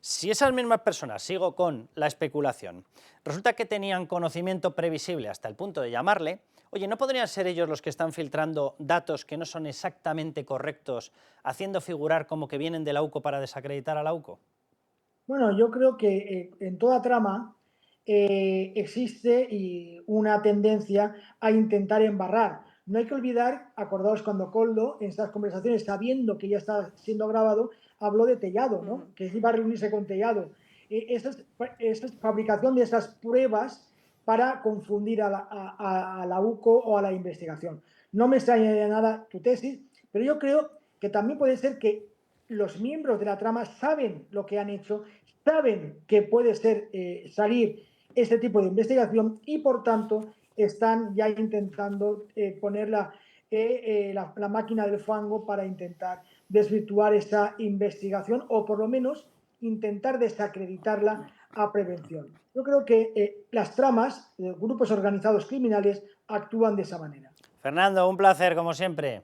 si esas mismas personas, sigo con la especulación, resulta que tenían conocimiento previsible hasta el punto de llamarle, oye, ¿no podrían ser ellos los que están filtrando datos que no son exactamente correctos, haciendo figurar como que vienen de la UCO para desacreditar a la UCO? Bueno, yo creo que en toda trama existe una tendencia a intentar embarrar. No hay que olvidar, acordaos cuando Koldo, en estas conversaciones, sabiendo que ya está siendo grabado, habló de Tellado, ¿no? Que iba a reunirse con Tellado. Esa es fabricación de esas pruebas para confundir a la UCO o a la investigación. No me extrañaría nada tu tesis, pero yo creo que también puede ser que los miembros de la trama saben lo que han hecho, saben que puede salir este tipo de investigación y, por tanto, están ya intentando poner la máquina del fango para intentar desvirtuar esa investigación o, por lo menos, intentar desacreditarla a prevención. Yo creo que las tramas de grupos organizados criminales actúan de esa manera. Fernando, un placer, como siempre.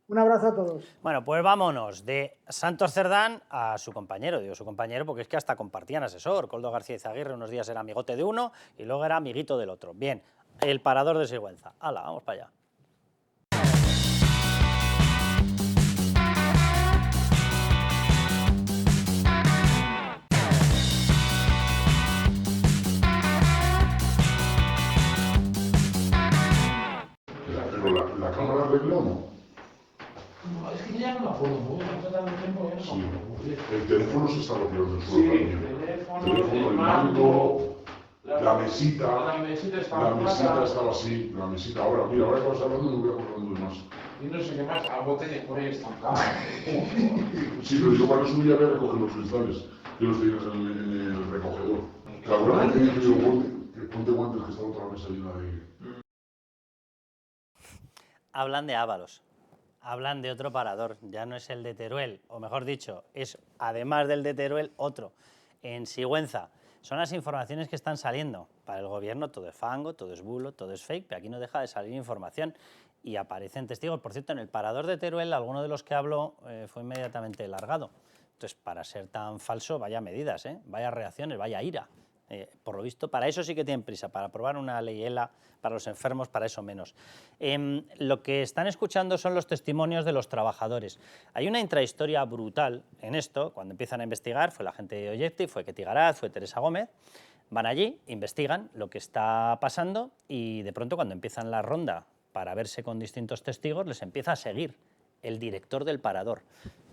Un abrazo a todos. Bueno, pues vámonos de Santos Cerdán a su compañero. Digo su compañero porque es que hasta compartían asesor. Koldo García Izaguirre unos días era amigote de uno y luego era amiguito del otro. Bien, el parador de Sigüenza. ¡Hala, vamos para allá! Pero la cámara arregló, ¿no? No, es que ya no me acuerdo, porque hace tanto tiempo ya no me acuerdo. El teléfono se está rompiendo del suelo Sí, también. el teléfono, El mando, la mesita. La mesita estaba La mesita estaba así, la mesita. Ahora, mira, ahora que vas hablando, me voy acordando de más. Y no sé qué más, algo tenía por ahí estancado. Sí, pero yo cuando subí a ver recoger los cristales, que los tienes en el recogedor. Que alguna vez te digo, ponte guantes que está otra mesa llena de... Hablan de Ábalos. Hablan de otro parador, ya no es el de Teruel, o mejor dicho, es además del de Teruel otro, en Sigüenza. Son las informaciones que están saliendo. Para el gobierno todo es fango, todo es bulo, todo es fake, pero aquí no deja de salir información y aparecen testigos. Por cierto, en el parador de Teruel, alguno de los que habló fue inmediatamente largado. Entonces, para ser tan falso, vaya medidas, vaya reacciones, vaya ira. Por lo visto, para eso sí que tienen prisa, para aprobar una ley ELA para los enfermos, para eso menos. Lo que están escuchando son los testimonios de los trabajadores. Hay una intrahistoria brutal en esto, cuando empiezan a investigar, fue la gente de Objective, fue Ketty Garat, fue Teresa Gómez, van allí, investigan lo que está pasando y de pronto cuando empiezan la ronda para verse con distintos testigos, les empieza a seguir el director del parador,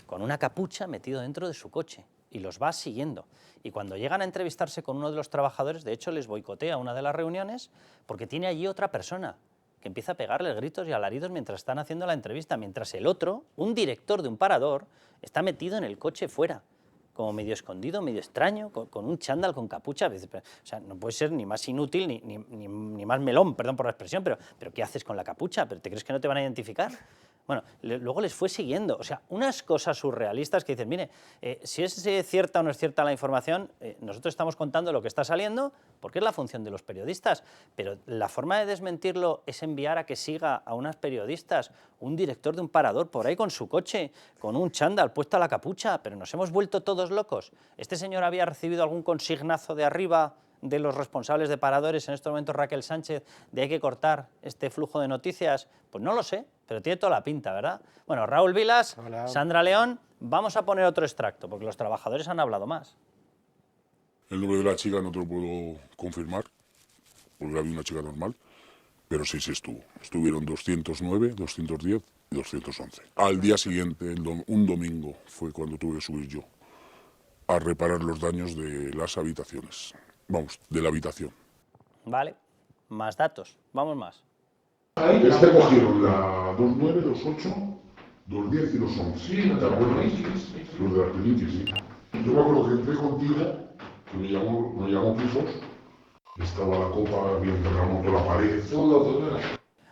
con una capucha metido dentro de su coche. Y los va siguiendo. Y cuando llegan a entrevistarse con uno de los trabajadores, de hecho les boicotea una de las reuniones porque tiene allí otra persona que empieza a pegarles gritos y alaridos mientras están haciendo la entrevista, mientras el otro, un director de un parador, está metido en el coche fuera, como medio escondido, medio extraño, con un chándal con capucha. O sea, no puede ser ni más inútil ni más melón, perdón por la expresión, pero ¿qué haces con la capucha? ¿Pero te crees que no te van a identificar? Bueno, luego les fue siguiendo, o sea, unas cosas surrealistas que dicen, mire, si es cierta o no es cierta la información, nosotros estamos contando lo que está saliendo, porque es la función de los periodistas, pero la forma de desmentirlo es enviar a que siga a unas periodistas, un director de un parador por ahí con su coche, con un chándal puesto a la capucha, pero nos hemos vuelto todos locos. ¿Este señor había recibido algún consignazo de arriba de los responsables de paradores, en estos momentos Raquel Sánchez, de hay que cortar este flujo de noticias? Pues no lo sé, pero tiene toda la pinta, ¿verdad? Bueno, Raúl Vilas, hola. Sandra León, vamos a poner otro extracto, porque los trabajadores han hablado más. El nombre de la chica no te lo puedo confirmar, porque había una chica normal, pero sí estuvo. Estuvieron 209, 210 y 211. Al día siguiente, un domingo, fue cuando tuve que subir yo a reparar los daños de las habitaciones. Vamos, de la habitación. Vale, más datos, vamos más. Este cogieron la 29, 28, 210 y 211. Sí, ¿te acuerdas? Los de la artritis, sí. Yo me acuerdo que entré contigo, que me llamó Pijos, estaba la copa bien pegada por la pared.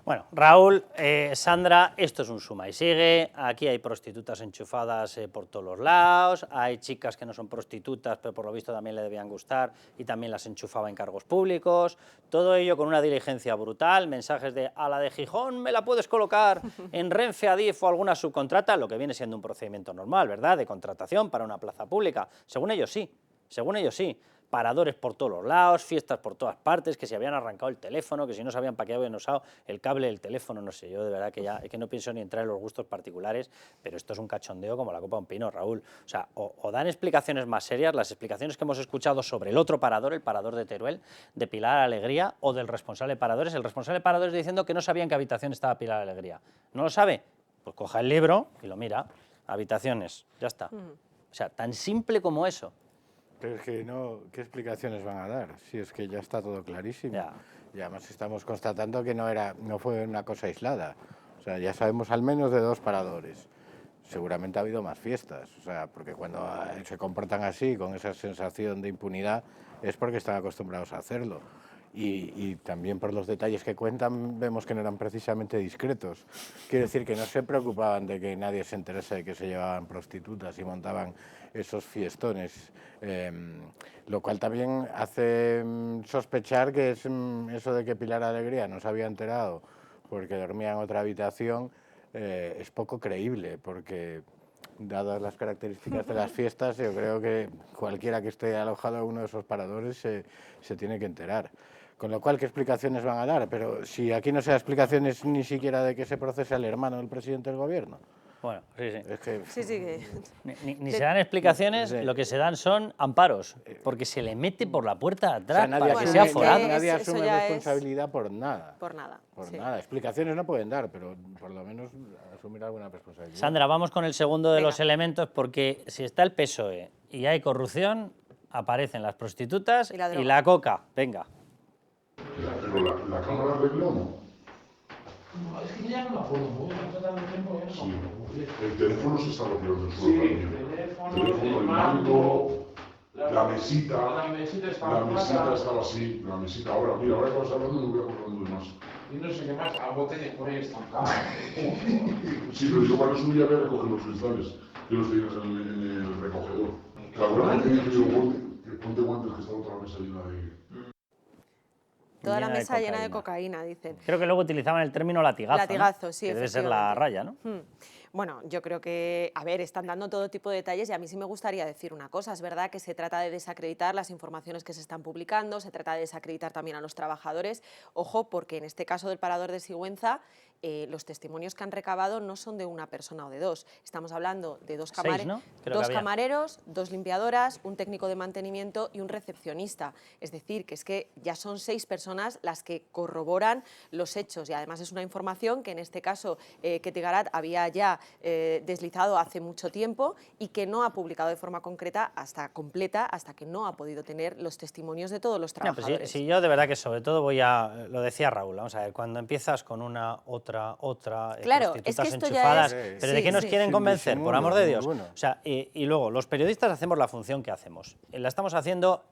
Bueno, Raúl, Sandra, esto es un suma y sigue, aquí hay prostitutas enchufadas por todos los lados, hay chicas que no son prostitutas, pero por lo visto también le debían gustar y también las enchufaba en cargos públicos, todo ello con una diligencia brutal, mensajes de a la de Gijón me la puedes colocar en Renfe, Adif o alguna subcontrata, lo que viene siendo un procedimiento normal, ¿verdad?, de contratación para una plaza pública, según ellos sí, paradores por todos los lados, fiestas por todas partes, que se habían arrancado el teléfono, que si no sabían para qué habían usado el cable del teléfono, no sé, yo de verdad que ya es que no pienso ni entrar en los gustos particulares, pero esto es un cachondeo como la copa de un pino, Raúl. O sea, o dan explicaciones más serias, las explicaciones que hemos escuchado sobre el otro parador, el parador de Teruel, de Pilar Alegría, o del responsable de paradores. El responsable de paradores diciendo que no sabía en qué habitación estaba Pilar Alegría. ¿No lo sabe? Pues coja el libro y lo mira. Habitaciones, ya está. O sea, tan simple como eso. Pero es que no, ¿qué explicaciones van a dar? Si es que ya está todo clarísimo. Ya. Y además estamos constatando que no fue una cosa aislada. O sea, ya sabemos al menos de 2 paradores. Seguramente ha habido más fiestas. O sea, porque cuando se comportan así, con esa sensación de impunidad, es porque están acostumbrados a hacerlo. Y también por los detalles que cuentan, vemos que no eran precisamente discretos. Quiere decir que no se preocupaban de que nadie se enterase de que se llevaban prostitutas y montaban esos fiestones, lo cual también hace sospechar que es eso de que Pilar Alegría no se había enterado porque dormía en otra habitación, es poco creíble, porque dadas las características de las fiestas, yo creo que cualquiera que esté alojado en uno de esos paradores se tiene que enterar. Con lo cual, ¿qué explicaciones van a dar? Pero si aquí no se da explicaciones ni siquiera de que se procese al hermano del presidente del gobierno. Bueno, sí. Es que, Sí. Ni se dan explicaciones, lo que se dan son amparos, porque se le mete por la puerta de atrás nadie para que sea forado. nadie Eso asume ya responsabilidad por nada. Por nada. Por sí. nada. Explicaciones no pueden dar, pero por lo menos asumir alguna responsabilidad. Sandra, vamos con el segundo de Venga. los elementos, porque si está el PSOE y hay corrupción, aparecen las prostitutas Y la droga. y la coca. Venga. Pero la cámara arregló, ¿no? No, es que ya no me acuerdo, porque hace tanto tiempo ya no Sí. me acuerdo. El teléfono se está bloqueando del Sí, suelo el también. teléfono, El mando, la mesita. La mesita está La mesita rota. estaba así, la mesita. Ahora, mira, ahora que vas hablando me voy acordando de más. Y no sé qué más, a botellas por ahí estancadas. Sí, pero yo cuando subí a ver recoger los cristales, que los tenías en el recogedor. Claro, que dije yo, ponte guantes que está otra mesa llena de... Toda la Llena de mesa llena de cocaína. cocaína, dicen. Creo que luego utilizaban el término latigazo. Latigazo, ¿no? sí, Que debe ser la efectivamente. raya, ¿no? Bueno, yo creo que, a ver, están dando todo tipo de detalles y a mí sí me gustaría decir una cosa. Es verdad que se trata de desacreditar las informaciones que se están publicando, se trata de desacreditar también a los trabajadores. Ojo, porque en este caso del parador de Sigüenza, los testimonios que han recabado no son de una persona o de 2. Estamos hablando de 2 ¿no? Creo que había. camareros, 2 limpiadoras, un técnico de mantenimiento y un recepcionista. Es decir, que es que ya son 6 personas las que corroboran los hechos y además es una información que en este caso Ketty Garat había ya deslizado hace mucho tiempo y que no ha publicado de forma completa hasta que no ha podido tener los testimonios de todos los No, pues trabajadores. si yo de verdad que sobre todo lo decía Raúl, vamos a ver, cuando empiezas con una, otra, Claro, prostitutas es que esto enchufadas, ya es... pero ¿de qué nos quieren Sin convencer? Por disimulo amor de Dios. ninguno. O sea, y luego, los periodistas hacemos la función que hacemos. La estamos haciendo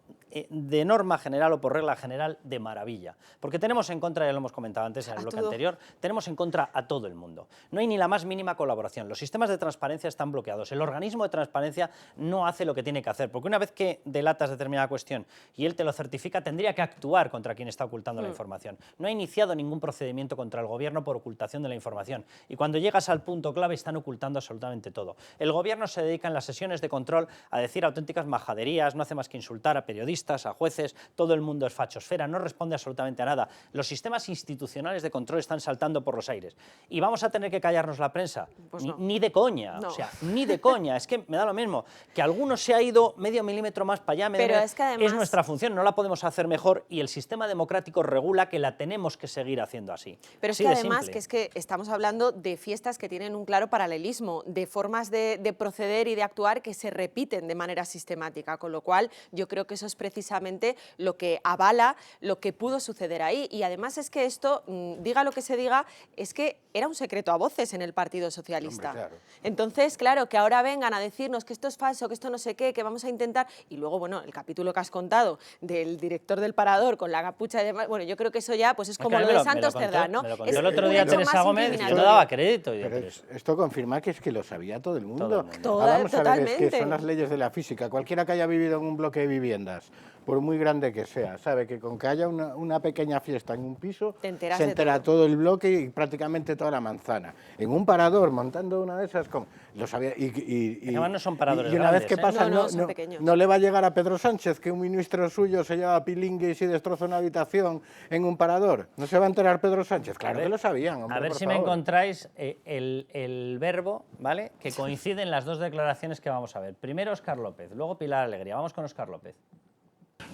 de norma general o por regla general de maravilla. Porque tenemos en contra, ya lo hemos comentado antes en el bloque anterior, tenemos en contra a todo el mundo. No hay ni la más mínima colaboración. Los sistemas de transparencia están bloqueados. El organismo de transparencia no hace lo que tiene que hacer. Porque una vez que delatas determinada cuestión y él te lo certifica, tendría que actuar contra quien está ocultando la información. No ha iniciado ningún procedimiento contra el gobierno por ocultación de la información. Y cuando llegas al punto clave están ocultando absolutamente todo. El gobierno se dedica en las sesiones de control a decir auténticas majaderías, no hace más que insultar a periodistas, a jueces, todo el mundo es fachosfera, no responde absolutamente a nada. Los sistemas institucionales de control están saltando por los aires. ¿Y vamos a tener que callarnos la prensa? Pues no. Ni de coña, No. o sea, ni de coña. Es que me da lo mismo. Que alguno se ha ido medio milímetro más para allá, Pero es que además... es nuestra función, no la podemos hacer mejor y el sistema democrático regula que la tenemos que seguir haciendo así. Pero es Así que de además simple. que es que estamos hablando de fiestas que tienen un claro paralelismo, de formas de proceder y de actuar que se repiten de manera sistemática, con lo cual yo creo que eso es precisamente lo que avala lo que pudo suceder ahí. Y además es que esto, diga lo que se diga, es que era un secreto a voces en el Partido Socialista. Hombre, claro. Entonces, claro, que ahora vengan a decirnos que esto es falso, que esto no sé qué, que vamos a intentar... Y luego, bueno, el capítulo que has contado del director del Parador con la capucha y demás, bueno, yo creo que eso ya pues es como lo de Santos Cerdán, ¿no? Me lo contó el otro día Teresa Gómez y yo no daba daba crédito. Pero esto confirma que es que lo sabía todo el mundo. Todo el mundo. Vamos a ver, es que Totalmente. son las leyes de la física. Cualquiera que haya vivido en un bloque de viviendas, por muy grande que sea, sabe que con que haya una pequeña fiesta en un piso, Te enteras se de entera todo. todo el bloque y prácticamente toda la manzana. En un parador, montando una de esas, lo sabía. Y además no son paradores y una vez grandes, que ¿eh? pasa, No, son pequeños. no le va a llegar a Pedro Sánchez que un ministro suyo se lleva pilingues y destroza una habitación en un parador. ¿No se va a enterar Pedro Sánchez? Claro que lo sabían, hombre, A ver por si me favor. encontráis el verbo, ¿vale?, que coincide en las dos declaraciones que vamos a ver. Primero Óscar López, luego Pilar Alegría. Vamos con Óscar López.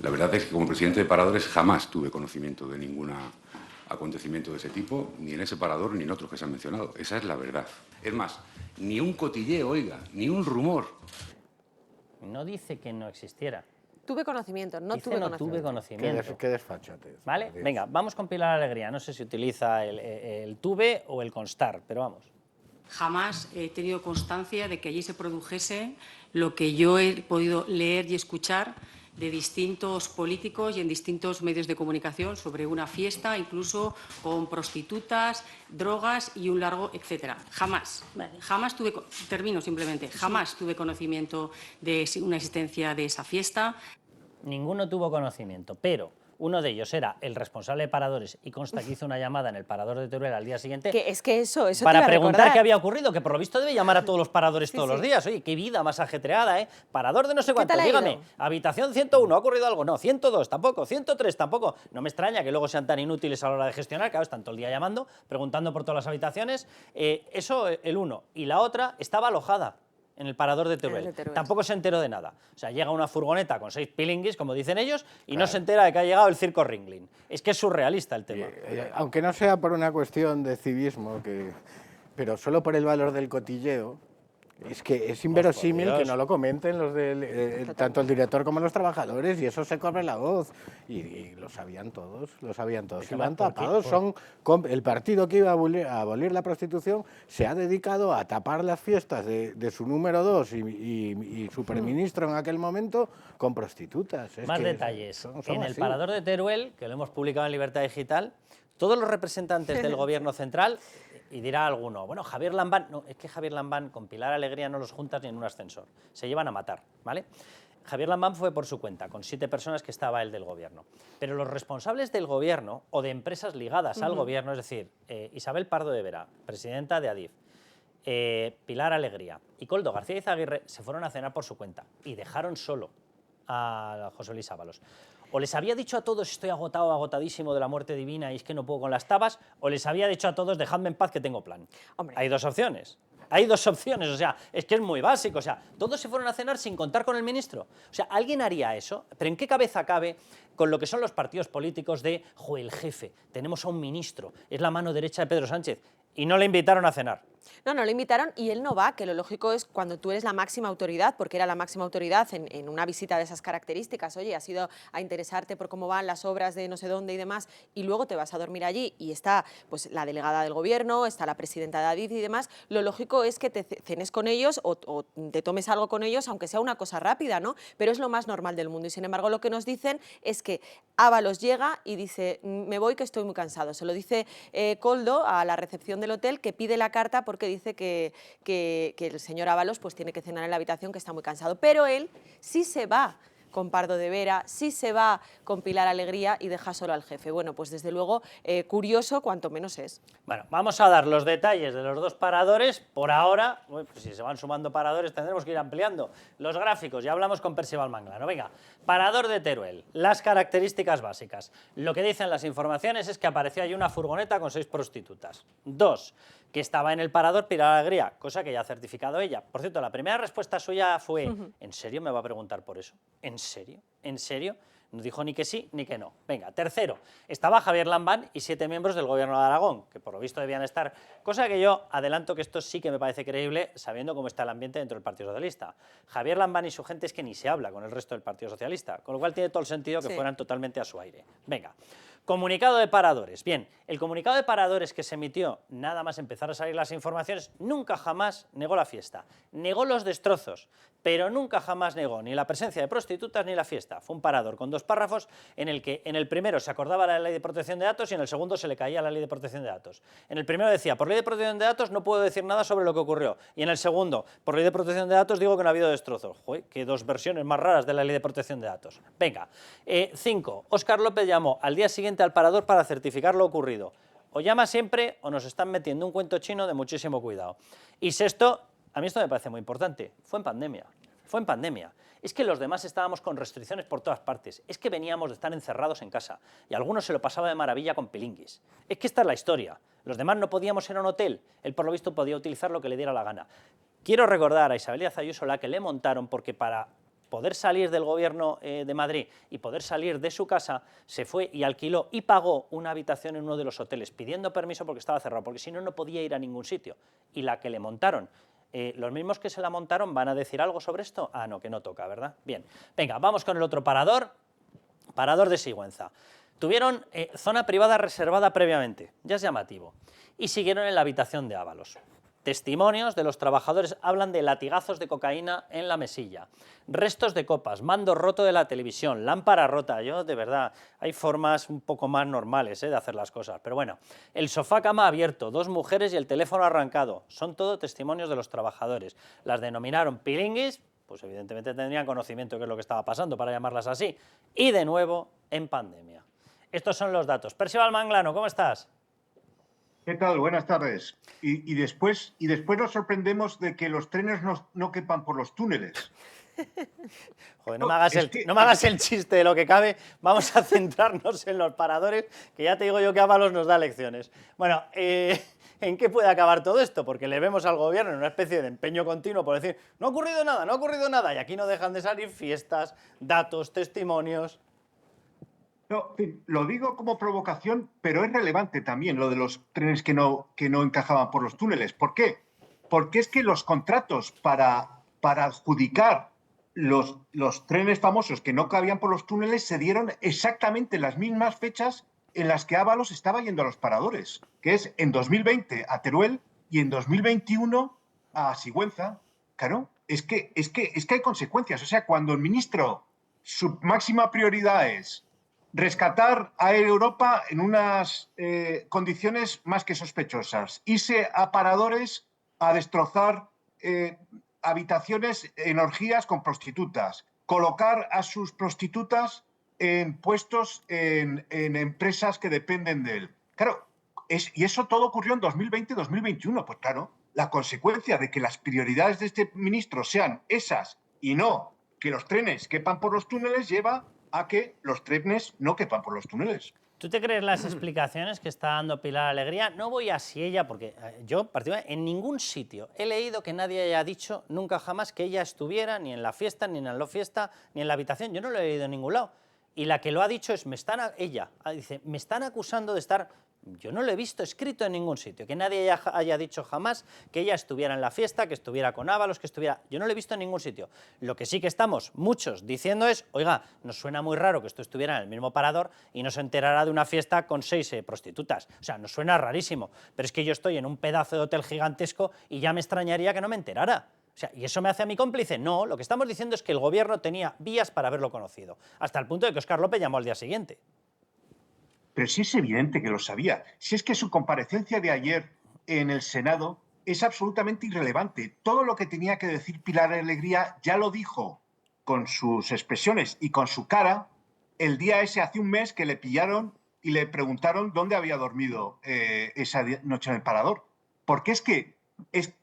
La verdad es que como presidente de Paradores jamás tuve conocimiento de ningún acontecimiento de ese tipo, ni en ese parador ni en otros que se han mencionado. Esa es la verdad. Es más, ni un cotilleo, oiga, ni un rumor. No dice que no existiera. Tuve conocimiento, no Dice tuve no conocimiento. tuve conocimiento. Qué desfachatez. ¿Vale? Adiós. Venga, vamos con Pilar Alegría. No sé si utiliza el tuve o el constar, pero vamos. Jamás he tenido constancia de que allí se produjese lo que yo he podido leer y escuchar de distintos políticos y en distintos medios de comunicación sobre una fiesta, incluso con prostitutas, drogas y un largo etcétera. Jamás. Jamás tuve, termino simplemente, jamás tuve conocimiento de una existencia de esa fiesta. Ninguno tuvo conocimiento, pero uno de ellos era el responsable de Paradores y consta que hizo una llamada en el Parador de Teruel al día siguiente Que es que eso te para iba a preguntar recordar. qué había ocurrido, que por lo visto debe llamar a todos los paradores todos los sí. días. Oye, qué vida más ajetreada, ¿eh? Parador de no sé cuánto, tal ha dígame. ido? Habitación 101, ¿ha ocurrido algo? No, 102 tampoco, 103 tampoco. No me extraña que luego sean tan inútiles a la hora de gestionar, claro, están todo el día llamando, preguntando por todas las habitaciones. Eso, el uno. Y la otra estaba alojada en el Parador de Teruel. de Teruel. Tampoco se enteró de nada. O sea, llega una furgoneta con 6 pilinguis, como dicen ellos, y no se entera de que ha llegado el circo Ringling. Es que es surrealista el tema. Aunque no sea por una cuestión de civismo, pero solo por el valor del cotilleo, es que es inverosímil por Dios. que no lo comenten los tanto el director como los trabajadores, y eso se corre la voz. Y lo sabían todos, lo sabían todos. Porque Y lo han ¿por qué? tapado. El partido que iba a abolir la prostitución se ha dedicado a tapar las fiestas de su número 2 y superministro en aquel momento con prostitutas. Es Más que detalles. son En el así. Parador de Teruel, que lo hemos publicado en Libertad Digital, todos los representantes del gobierno central, y dirá alguno, bueno, Javier Lambán, no, es que Javier Lambán con Pilar Alegría no los juntas ni en un ascensor, se llevan a matar, ¿vale? Javier Lambán fue por su cuenta, con 7 personas que estaba él del gobierno. Pero los responsables del gobierno o de empresas ligadas al gobierno, es decir, Isabel Pardo de Vera, presidenta de Adif, Pilar Alegría y Koldo García Izaguirre se fueron a cenar por su cuenta y dejaron solo a José Luis Ábalos. O les había dicho a todos estoy agotado, agotadísimo de la muerte divina y es que no puedo con las tabas, o les había dicho a todos dejadme en paz que tengo plan. Hombre. Hay dos opciones. Hay dos opciones, o sea, es que es muy básico, o sea, todos se fueron a cenar sin contar con el ministro. O sea, ¿alguien haría eso? ¿Pero en qué cabeza cabe con lo que son los partidos políticos de, el jefe, tenemos a un ministro, es la mano derecha de Pedro Sánchez, y no le invitaron a cenar? No, no lo invitaron y él no va, que lo lógico es cuando tú eres la máxima autoridad, porque era la máxima autoridad en una visita de esas características, oye, has ido a interesarte por cómo van las obras de no sé dónde y demás, y luego te vas a dormir allí y está pues la delegada del gobierno, está la presidenta de Adif y demás, lo lógico es que te cenes con ellos o te tomes algo con ellos, aunque sea una cosa rápida, ¿no? Pero es lo más normal del mundo y sin embargo lo que nos dicen es que Ábalos llega y dice, me voy que estoy muy cansado. Se lo dice Koldo a la recepción del hotel, que pide la carta porque dice que el señor Ábalos pues tiene que cenar en la habitación, que está muy cansado. Pero él sí se va con Pardo de Vera, sí se va con Pilar Alegría y deja solo al jefe. Bueno, pues desde luego curioso cuanto menos es. Bueno, vamos a dar los detalles de los dos paradores. Por ahora, pues si se van sumando paradores tendremos que ir ampliando los gráficos. Ya hablamos con Percival Manglano. Venga, Parador de Teruel, las características básicas. Lo que dicen las informaciones es que apareció allí una furgoneta con 6 prostitutas. 2, que estaba en el parador Pilar Alegría, cosa que ya ha certificado ella. Por cierto, la primera respuesta suya fue, ¿en serio me va a preguntar por eso? ¿En serio? ¿En serio? No dijo ni que sí ni que no. Venga, tercero, estaba Javier Lambán y 7 miembros del Gobierno de Aragón, que por lo visto debían estar, cosa que yo adelanto que esto sí que me parece creíble, sabiendo cómo está el ambiente dentro del Partido Socialista. Javier Lambán y su gente es que ni se habla con el resto del Partido Socialista, con lo cual tiene todo el sentido que fueran totalmente a su aire. Venga. Comunicado de paradores. Bien, el comunicado de paradores que se emitió, nada más empezar a salir las informaciones, nunca jamás negó la fiesta. Negó los destrozos, pero nunca jamás negó ni la presencia de prostitutas ni la fiesta. Fue un parador con 2 párrafos en el que en el primero se acordaba la ley de protección de datos y en el segundo se le caía la ley de protección de datos. En el primero decía, por ley de protección de datos no puedo decir nada sobre lo que ocurrió. Y en el segundo, por ley de protección de datos digo que no ha habido destrozos. Joder, qué 2 versiones más raras de la ley de protección de datos. Venga. 5. Óscar López llamó al día siguiente al parador para certificar lo ocurrido. O llama siempre o nos están metiendo un cuento chino de muchísimo cuidado. Y sexto, a mí esto me parece muy importante, fue en pandemia. Fue en pandemia. Es que los demás estábamos con restricciones por todas partes. Es que veníamos de estar encerrados en casa. Y a algunos se lo pasaba de maravilla con pilinguis. Es que esta es la historia. Los demás no podíamos ir a un hotel. Él, por lo visto, podía utilizar lo que le diera la gana. Quiero recordar a Isabel Díaz Ayuso la que le montaron porque para poder salir del gobierno de Madrid y poder salir de su casa, se fue y alquiló y pagó una habitación en uno de los hoteles, pidiendo permiso porque estaba cerrado, porque si no, no podía ir a ningún sitio. Y la que le montaron, los mismos que se la montaron, ¿van a decir algo sobre esto? Ah, no, que no toca, ¿verdad? Bien, venga, vamos con el otro parador, parador de Sigüenza. Tuvieron zona privada reservada previamente, ya es llamativo, y siguieron en la habitación de Ábalos. Testimonios de los trabajadores hablan de latigazos de cocaína en la mesilla, restos de copas, mando roto de la televisión, lámpara rota. Yo, de verdad, hay formas un poco más normales de hacer las cosas. Pero bueno, el sofá cama abierto, 2 mujeres y el teléfono arrancado. Son todo testimonios de los trabajadores. Las denominaron pilinguis, pues evidentemente tendrían conocimiento de qué es lo que estaba pasando para llamarlas así. Y de nuevo, en pandemia. Estos son los datos. Percival Manglano, ¿cómo estás? ¿Qué tal? Buenas tardes. Y después nos sorprendemos de que los trenes no quepan por los túneles. Joder, no me hagas el chiste de lo que cabe, vamos a centrarnos en los paradores, que ya te digo yo que Ábalos nos da lecciones. Bueno, ¿en qué puede acabar todo esto? Porque le vemos al gobierno en una especie de empeño continuo por decir, no ha ocurrido nada, no ha ocurrido nada, y aquí no dejan de salir fiestas, datos, testimonios. No, lo digo como provocación, pero es relevante también lo de los trenes que no encajaban por los túneles. ¿Por qué? Porque es que los contratos para adjudicar los trenes famosos que no cabían por los túneles se dieron exactamente en las mismas fechas en las que Ábalos estaba yendo a los paradores, que es en 2020 a Teruel y en 2021 a Sigüenza. Claro, es que hay consecuencias. O sea, cuando el ministro, su máxima prioridad es rescatar a Air Europa en unas condiciones más que sospechosas, irse a paradores a destrozar habitaciones en orgías con prostitutas, colocar a sus prostitutas en puestos en empresas que dependen de él. Claro, y eso todo ocurrió en 2020 y 2021. Pues claro, la consecuencia de que las prioridades de este ministro sean esas y no que los trenes quepan por los túneles lleva a que los trenes no quepan por los túneles. ¿Tú te crees las explicaciones que está dando Pilar Alegría? No voy así ella, porque yo, particularmente, en ningún sitio he leído que nadie haya dicho nunca jamás que ella estuviera ni en la fiesta, ni en la no fiesta, ni en la habitación. Yo no lo he leído en ningún lado. Y la que lo ha dicho es, ella dice, me están acusando de estar... Yo no lo he visto escrito en ningún sitio, que nadie haya dicho jamás que ella estuviera en la fiesta, que estuviera con Ábalos, que estuviera... Yo no lo he visto en ningún sitio. Lo que sí que estamos muchos diciendo es, oiga, nos suena muy raro que esto estuviera en el mismo parador y no se enterara de una fiesta con 6 prostitutas. O sea, nos suena rarísimo, pero es que yo estoy en un pedazo de hotel gigantesco y ya me extrañaría que no me enterara. O sea, ¿y eso me hace a mí cómplice? No, lo que estamos diciendo es que el gobierno tenía vías para haberlo conocido, hasta el punto de que Óscar López llamó al día siguiente. Pero sí es evidente que lo sabía. Si es que su comparecencia de ayer en el Senado es absolutamente irrelevante. Todo lo que tenía que decir Pilar Alegría ya lo dijo con sus expresiones y con su cara el día ese hace un mes que le pillaron y le preguntaron dónde había dormido esa noche en el parador. Porque es que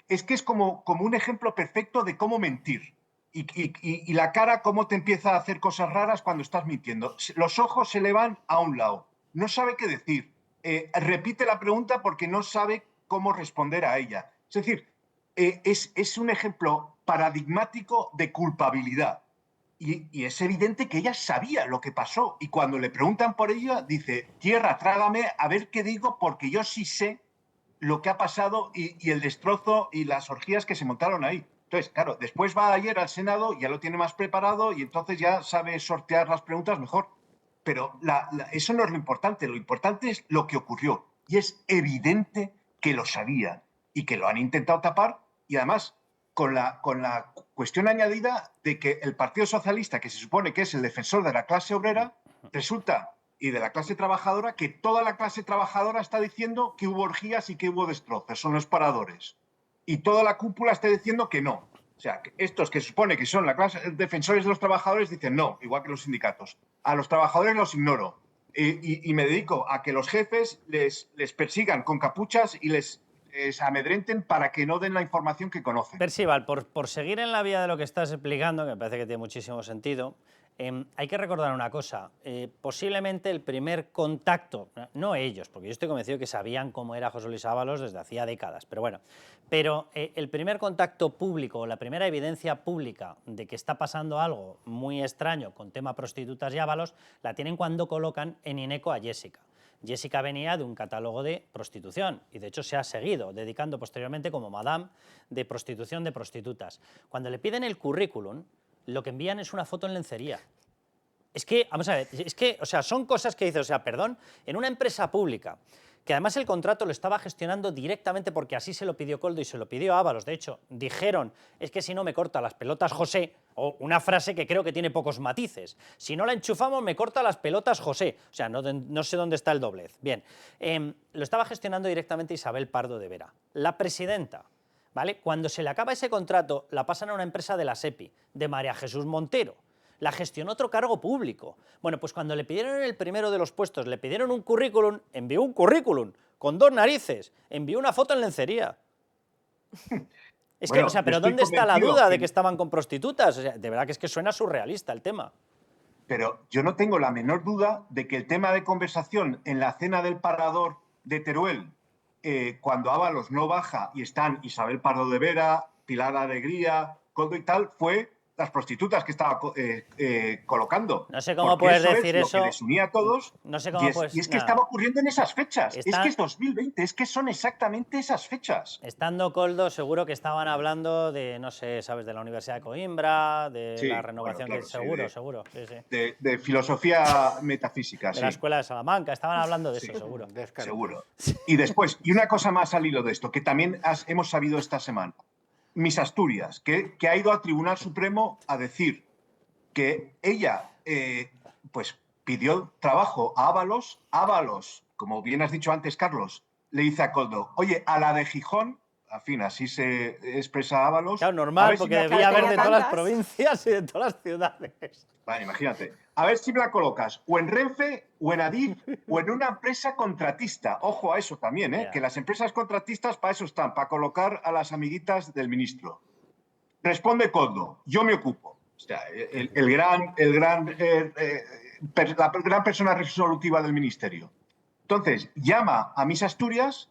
es como un ejemplo perfecto de cómo mentir. Y la cara cómo te empieza a hacer cosas raras cuando estás mintiendo. Los ojos se le van a un lado. No sabe qué decir. Repite la pregunta porque no sabe cómo responder a ella. Es decir, es un ejemplo paradigmático de culpabilidad. Y es evidente que ella sabía lo que pasó. Y cuando le preguntan por ella, dice, tierra, trágame, a ver qué digo, porque yo sí sé lo que ha pasado y el destrozo y las orgías que se montaron ahí. Entonces, claro, después va ayer al Senado, ya lo tiene más preparado y entonces ya sabe sortear las preguntas mejor. Pero eso no es lo importante es lo que ocurrió. Y es evidente que lo sabían y que lo han intentado tapar, y además con la cuestión añadida de que el Partido Socialista, que se supone que es el defensor de la clase obrera, resulta, y de la clase trabajadora, que toda la clase trabajadora está diciendo que hubo orgías y que hubo destrozos, son los paradores. Y toda la cúpula está diciendo que no. O sea, que estos que se supone que son la clase defensores de los trabajadores dicen no, igual que los sindicatos. A los trabajadores los ignoro. Y me dedico a que los jefes les persigan con capuchas y les amedrenten para que no den la información que conocen. Percival, por seguir en la vía de lo que estás explicando, que me parece que tiene muchísimo sentido, hay que recordar una cosa. Posiblemente el primer contacto, no ellos, porque yo estoy convencido que sabían cómo era José Luis Ábalos desde hacía décadas, pero bueno, el primer contacto público, la primera evidencia pública de que está pasando algo muy extraño con tema prostitutas y Ábalos, la tienen cuando colocan en INECO a Jessica. Jessica venía de un catálogo de prostitución y de hecho se ha seguido dedicando posteriormente como madame de prostitución de prostitutas. Cuando le piden el currículum, lo que envían es una foto en lencería. Es que, vamos a ver, o sea, son cosas que dice, o sea, perdón, en una empresa pública, que además el contrato lo estaba gestionando directamente porque así se lo pidió Koldo y se lo pidió Ábalos. De hecho, dijeron, es que si no me corta las pelotas José, o una frase que creo que tiene pocos matices, si no la enchufamos me corta las pelotas José. O sea, no sé dónde está el doblez. Bien, lo estaba gestionando directamente Isabel Pardo de Vera, la presidenta. ¿Vale? Cuando se le acaba ese contrato, la pasan a una empresa de la SEPI, de María Jesús Montero. La gestionó otro cargo público. Bueno, pues cuando le pidieron en el primero de los puestos, le pidieron un currículum, envió un currículum con 2 narices, envió una foto en lencería. Es bueno, que, o sea, pero ¿dónde está la duda de que estaban con prostitutas? O sea, de verdad que es que suena surrealista el tema. Pero yo no tengo la menor duda de que el tema de conversación en la cena del Parador de Teruel, cuando Ábalos no baja y están Isabel Pardo de Vera, Pilar Alegría, Koldo y tal, fue las prostitutas que estaba colocando. No sé cómo puedes decir eso. Lo que les unía a todos. No sé cómo y es que estaba ocurriendo en esas fechas. Es que es 2020, es que son exactamente esas fechas. Estando Koldo, seguro que estaban hablando de, no sé, ¿sabes? De la Universidad de Coimbra, de la renovación, bueno, claro, seguro. Sí, sí. De filosofía metafísica, de la Escuela de Salamanca, estaban hablando de eso, seguro. Seguro. Y después, y una cosa más al hilo de esto, que también hemos sabido esta semana. Miss Asturias, que ha ido al Tribunal Supremo a decir que ella pues pidió trabajo a Ábalos. Ábalos, como bien has dicho antes, Carlos, le dice a Koldo, oye, a la de Gijón, en fin, así se expresa Ábalos. Claro, normal, porque debía haber de todas las provincias y de todas las ciudades. Vale, imagínate. A ver si me la colocas o en Renfe, o en Adif, o en una empresa contratista. Ojo a eso también, ¿eh? Que las empresas contratistas para eso están, para colocar a las amiguitas del ministro. Responde Koldo, yo me ocupo. O sea, la gran persona resolutiva del ministerio. Entonces, llama a Miss Asturias,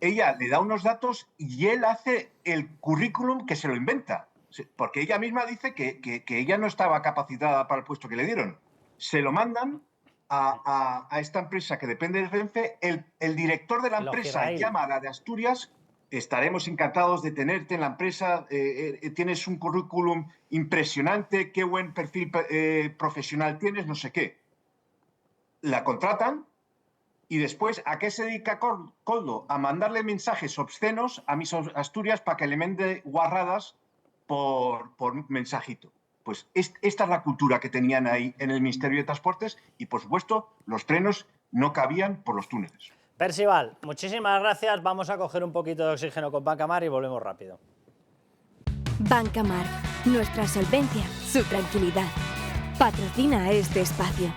ella le da unos datos y él hace el currículum que se lo inventa. Porque ella misma dice que ella no estaba capacitada para el puesto que le dieron. Se lo mandan a esta empresa que depende de Renfe. El director de la empresa llama a la de Asturias. Estaremos encantados de tenerte en la empresa. Tienes un currículum impresionante. Qué buen perfil profesional tienes, no sé qué. La contratan. Y después, ¿a qué se dedica Koldo? A mandarle mensajes obscenos a Miss Asturias para que le mande guarradas por mensajito. Pues esta es la cultura que tenían ahí en el Ministerio de Transportes y, por supuesto, los trenes no cabían por los túneles. Percival, muchísimas gracias. Vamos a coger un poquito de oxígeno con Bancamar y volvemos rápido. Bancamar, nuestra solvencia, su tranquilidad. Patrocina este espacio.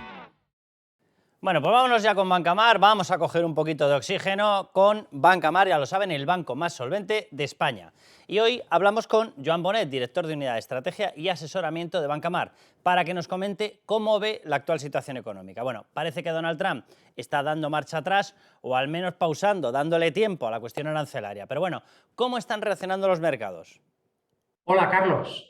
Bueno, pues vámonos ya con Bancamar, vamos a coger un poquito de oxígeno con Bancamar, ya lo saben, el banco más solvente de España. Y hoy hablamos con Joan Bonet, director de Unidad de Estrategia y Asesoramiento de Bancamar, para que nos comente cómo ve la actual situación económica. Bueno, parece que Donald Trump está dando marcha atrás, o al menos pausando, dándole tiempo a la cuestión arancelaria. Pero bueno, ¿cómo están reaccionando los mercados? Hola, Carlos.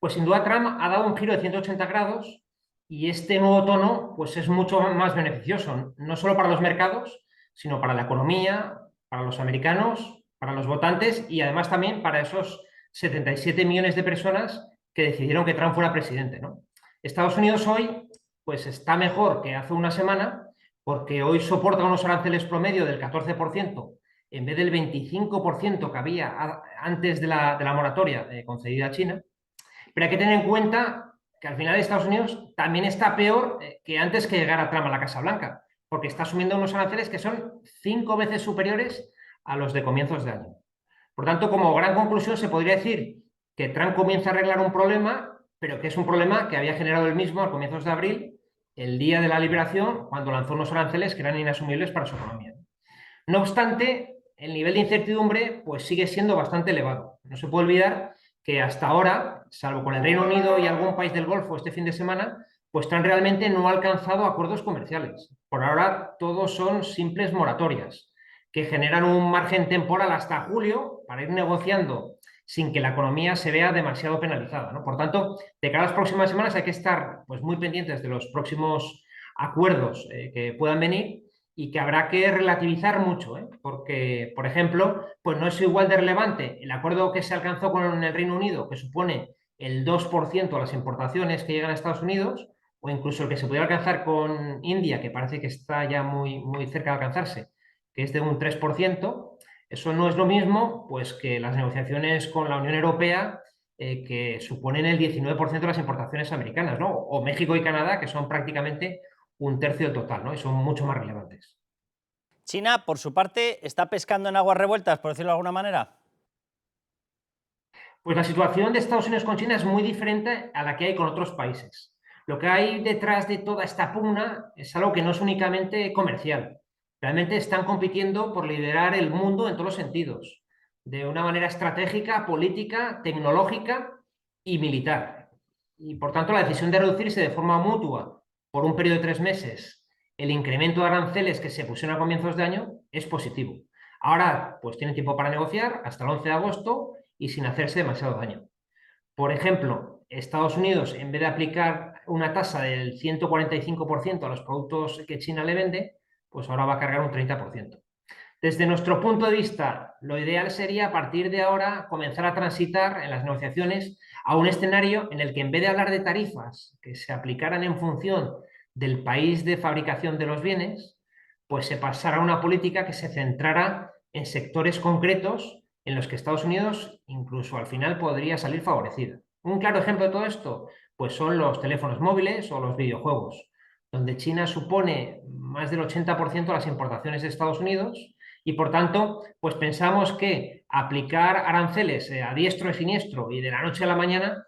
pues sin duda Trump ha dado un giro de 180 grados y este nuevo tono pues es mucho más beneficioso, no solo para los mercados, sino para la economía, para los americanos, para los votantes y además también para esos 77 millones de personas que decidieron que Trump fuera presidente, ¿no? Estados Unidos hoy pues está mejor que hace una semana porque hoy soporta unos aranceles promedio del 14% en vez del 25% que había antes de la moratoria concedida a China. Pero hay que tener en cuenta que al final Estados Unidos también está peor que antes que llegara Trump a la Casa Blanca, porque está asumiendo unos aranceles que son 5 veces superiores a los de comienzos de año. Por tanto, como gran conclusión se podría decir que Trump comienza a arreglar un problema, pero que es un problema que había generado él mismo a comienzos de abril, el día de la liberación, cuando lanzó unos aranceles que eran inasumibles para su economía. No obstante, el nivel de incertidumbre pues sigue siendo bastante elevado. No se puede olvidar que hasta ahora, salvo con el Reino Unido y algún país del Golfo este fin de semana, pues Trump realmente no ha alcanzado acuerdos comerciales. Por ahora todos son simples moratorias que generan un margen temporal hasta julio para ir negociando sin que la economía se vea demasiado penalizada, ¿no? Por tanto, de cara a las próximas semanas hay que estar pues, muy pendientes de los próximos acuerdos que puedan venir y que habrá que relativizar mucho, porque, por ejemplo, pues no es igual de relevante el acuerdo que se alcanzó con el Reino Unido, que supone el 2% de las importaciones que llegan a Estados Unidos, o incluso el que se pudiera alcanzar con India, que parece que está ya muy cerca de alcanzarse, que es de un 3%, eso no es lo mismo pues, que las negociaciones con la Unión Europea, que suponen el 19% de las importaciones americanas, ¿no? O México y Canadá, que son prácticamente un tercio del total, ¿no? Y son mucho más relevantes. China, por su parte, ¿está pescando en aguas revueltas, por decirlo de alguna manera? Pues la situación de Estados Unidos con China es muy diferente a la que hay con otros países. Lo que hay detrás de toda esta pugna es algo que no es únicamente comercial. Realmente están compitiendo por liderar el mundo en todos los sentidos, de una manera estratégica, política, tecnológica y militar. Y por tanto la decisión de reducirse de forma mutua por un periodo de 3 meses el incremento de aranceles que se pusieron a comienzos de año es positivo. Ahora pues tienen tiempo para negociar hasta el 11 de agosto y sin hacerse demasiado daño. Por ejemplo, Estados Unidos, en vez de aplicar una tasa del 145% a los productos que China le vende, pues ahora va a cargar un 30%. Desde nuestro punto de vista, lo ideal sería a partir de ahora comenzar a transitar en las negociaciones a un escenario en el que en vez de hablar de tarifas que se aplicaran en función del país de fabricación de los bienes, pues se pasara a una política que se centrara en sectores concretos en los que Estados Unidos incluso al final podría salir favorecido. Un claro ejemplo de todo esto pues son los teléfonos móviles o los videojuegos, donde China supone más del 80% de las importaciones de Estados Unidos y, por tanto, pues pensamos que aplicar aranceles a diestro y siniestro y de la noche a la mañana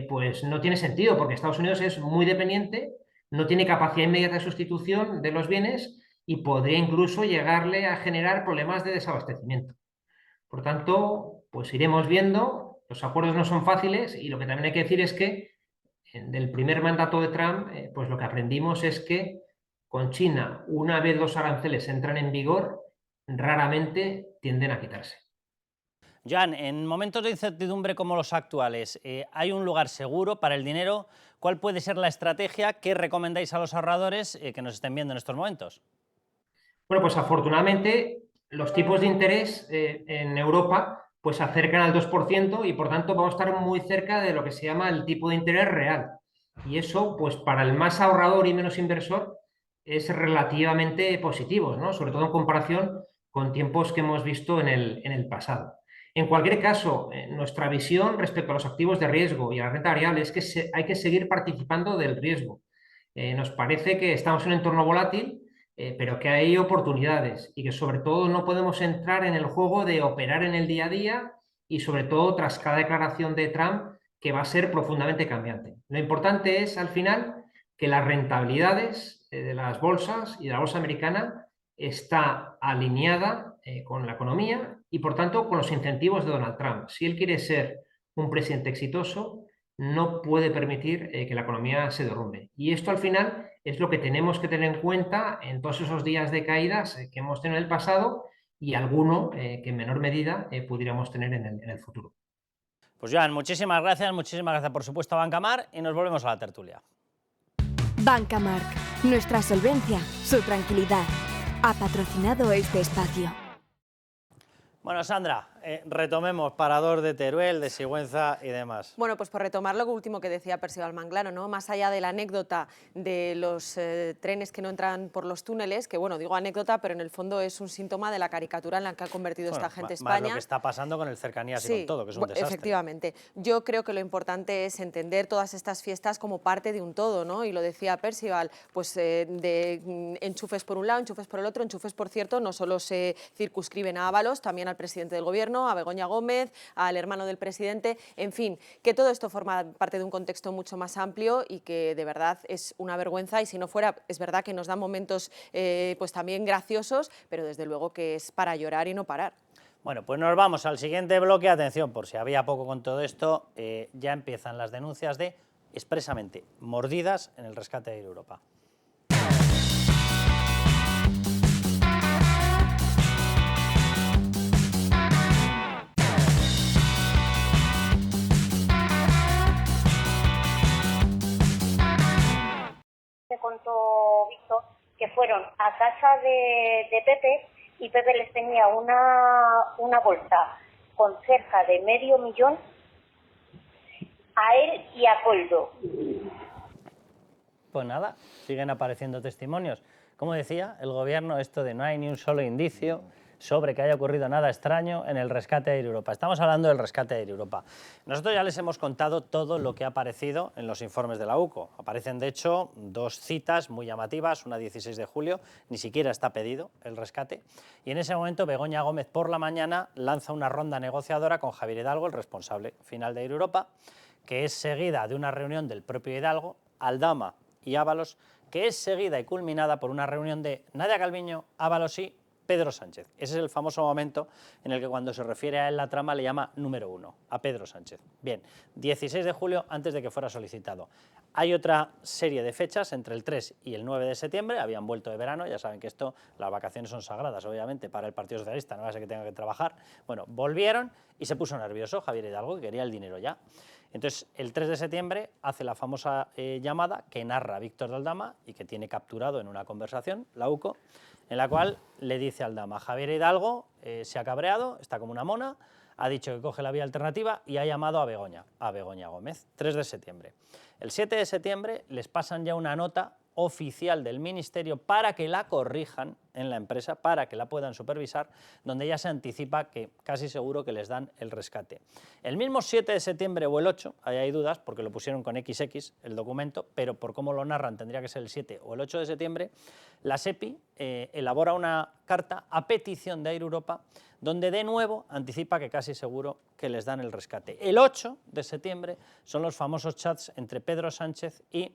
pues no tiene sentido, porque Estados Unidos es muy dependiente, no tiene capacidad inmediata de sustitución de los bienes y podría incluso llegarle a generar problemas de desabastecimiento. Por tanto, pues iremos viendo, los acuerdos no son fáciles y lo que también hay que decir es que del primer mandato de Trump, pues lo que aprendimos es que con China, una vez los aranceles entran en vigor, raramente tienden a quitarse. Joan, en momentos de incertidumbre como los actuales, ¿hay un lugar seguro para el dinero? ¿Cuál puede ser la estrategia que recomendáis a los ahorradores que nos estén viendo en estos momentos? Bueno, pues afortunadamente los tipos de interés en Europa pues se acercan al 2% y por tanto vamos a estar muy cerca de lo que se llama el tipo de interés real. Y eso, pues para el más ahorrador y menos inversor, es relativamente positivo, ¿no? Sobre todo en comparación con tiempos que hemos visto en el pasado. En cualquier caso, nuestra visión respecto a los activos de riesgo y a la renta variable es que hay que seguir participando del riesgo. Nos parece que estamos en un entorno volátil, pero que hay oportunidades y que sobre todo no podemos entrar en el juego de operar en el día a día y sobre todo tras cada declaración de Trump que va a ser profundamente cambiante. Lo importante es al final que las rentabilidades de las bolsas y de la bolsa americana está alineada con la economía y por tanto con los incentivos de Donald Trump. Si él quiere ser un presidente exitoso, no puede permitir que la economía se derrumbe. Y esto al final es lo que tenemos que tener en cuenta en todos esos días de caídas que hemos tenido en el pasado y alguno que en menor medida pudiéramos tener en el futuro. Pues Joan, muchísimas gracias por supuesto a Bancamarc y nos volvemos a la tertulia. Bancamarc, nuestra solvencia, su tranquilidad. Ha patrocinado este espacio. Bueno, Sandra, retomemos Parador de Teruel, de Sigüenza y demás. Bueno, pues por retomar lo último que decía Percival Manglano, ¿no? Más allá de la anécdota de los trenes que no entran por los túneles, que bueno, digo anécdota, pero en el fondo es un síntoma de la caricatura en la que ha convertido esta gente España. Más lo que está pasando con el Cercanías y con todo, que es un desastre. Efectivamente. Yo creo que lo importante es entender todas estas fiestas como parte de un todo, ¿no? Y lo decía Percival, pues de enchufes por un lado, enchufes por el otro. Enchufes, por cierto, no solo se circunscriben a Ábalos, también al presidente del Gobierno, a Begoña Gómez, al hermano del presidente, en fin, que todo esto forma parte de un contexto mucho más amplio y que de verdad es una vergüenza, y si no fuera, es verdad que nos da momentos pues también graciosos, pero desde luego que es para llorar y no parar. Bueno, pues nos vamos al siguiente bloque. Atención, por si había poco con todo esto, ya empiezan las denuncias de, expresamente, mordidas en el rescate de Europa. Me contó Víctor que fueron a casa de Pepe y Pepe les tenía una bolsa con cerca de $500.000 a él y a Coldo. Pues nada, siguen apareciendo testimonios. Como decía, el Gobierno, esto de no hay ni un solo indicio sobre que haya ocurrido nada extraño en el rescate de Europa. Estamos hablando del rescate de Europa. Nosotros ya les hemos contado todo lo que ha aparecido en los informes de la UCO. Aparecen, de hecho, dos citas muy llamativas, una 16 de julio, ni siquiera está pedido el rescate, y en ese momento Begoña Gómez por la mañana lanza una ronda negociadora con Javier Hidalgo, el responsable final de Europa, que es seguida de una reunión del propio Hidalgo, Aldama y Ábalos, que es seguida y culminada por una reunión de Nadia Calviño, Ábalos y Pedro Sánchez. Ese es el famoso momento en el que cuando se refiere a él la trama le llama número 1, a Pedro Sánchez. Bien, 16 de julio antes de que fuera solicitado. Hay otra serie de fechas entre el 3 y el 9 de septiembre, habían vuelto de verano, ya saben que esto, las vacaciones son sagradas obviamente para el Partido Socialista, no va a ser que tenga que trabajar. Bueno, volvieron y se puso nervioso Javier Hidalgo, que quería el dinero ya. Entonces, el 3 de septiembre hace la famosa llamada que narra Víctor de Aldama y que tiene capturado en una conversación, la UCO, en la cual le dice a Aldama, Javier Hidalgo se ha cabreado, está como una mona, ha dicho que coge la vía alternativa y ha llamado a Begoña Gómez, 3 de septiembre. El 7 de septiembre les pasan ya una nota oficial del Ministerio para que la corrijan en la empresa, para que la puedan supervisar, donde ya se anticipa que casi seguro que les dan el rescate. El mismo 7 de septiembre o el 8, ahí hay dudas porque lo pusieron con XX el documento, pero por cómo lo narran tendría que ser el 7 o el 8 de septiembre, la SEPI elabora una carta a petición de Air Europa donde de nuevo anticipa que casi seguro que les dan el rescate. El 8 de septiembre son los famosos chats entre Pedro Sánchez y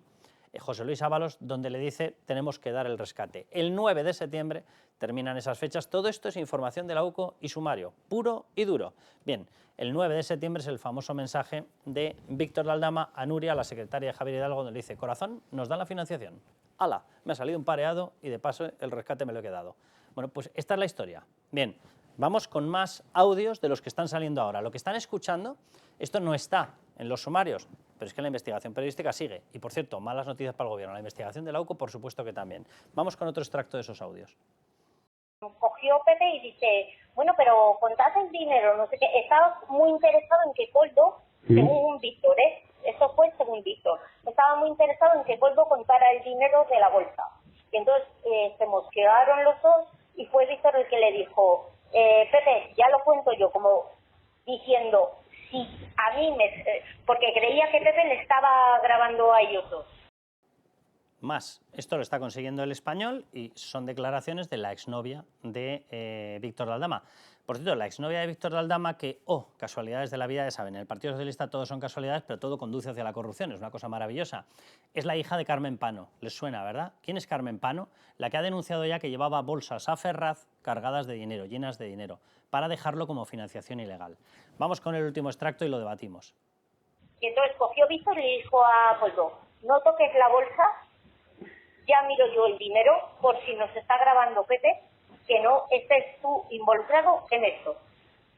José Luis Ábalos, donde le dice tenemos que dar el rescate. El 9 de septiembre terminan esas fechas. Todo esto es información de la UCO y sumario, puro y duro. Bien, el 9 de septiembre es el famoso mensaje de Víctor de Aldama a Nuria, la secretaria de Javier Hidalgo, donde le dice, corazón, nos dan la financiación. ¡Hala! Me ha salido un pareado y de paso el rescate me lo he quedado. Bueno, pues esta es la historia. Bien, vamos con más audios de los que están saliendo ahora. Lo que están escuchando, esto no está en los sumarios, pero es que la investigación periodística sigue. Y, por cierto, malas noticias para el Gobierno. La investigación de la UCO, por supuesto que también. Vamos con otro extracto de esos audios. Cogió Pepe y dice, bueno, pero contad el dinero, no sé qué. Estaba muy interesado en que Coldo, según Víctor, eso fue según Víctor, estaba muy interesado en que Coldo contara el dinero de la bolsa. Y entonces se mosquearon los dos y fue Víctor el que le dijo, Pepe, ya lo cuento yo, como diciendo, si a mí porque creía que Pepe le estaba grabando a ellos dos. Más, esto lo está consiguiendo El Español y son declaraciones de la exnovia de Víctor de Aldama. Por cierto, la exnovia de Víctor de Aldama que, casualidades de la vida, ya saben, en el Partido Socialista todo son casualidades, pero todo conduce hacia la corrupción, es una cosa maravillosa. Es la hija de Carmen Pano, les suena, ¿verdad? ¿Quién es Carmen Pano? La que ha denunciado ya que llevaba bolsas a Ferraz cargadas de dinero, llenas de dinero, para dejarlo como financiación ilegal. Vamos con el último extracto y lo debatimos. Y entonces cogió Víctor y le dijo a Coldo, no toques la bolsa, ya miro yo el dinero, por si nos está grabando Pepe, que no estés tú involucrado en esto.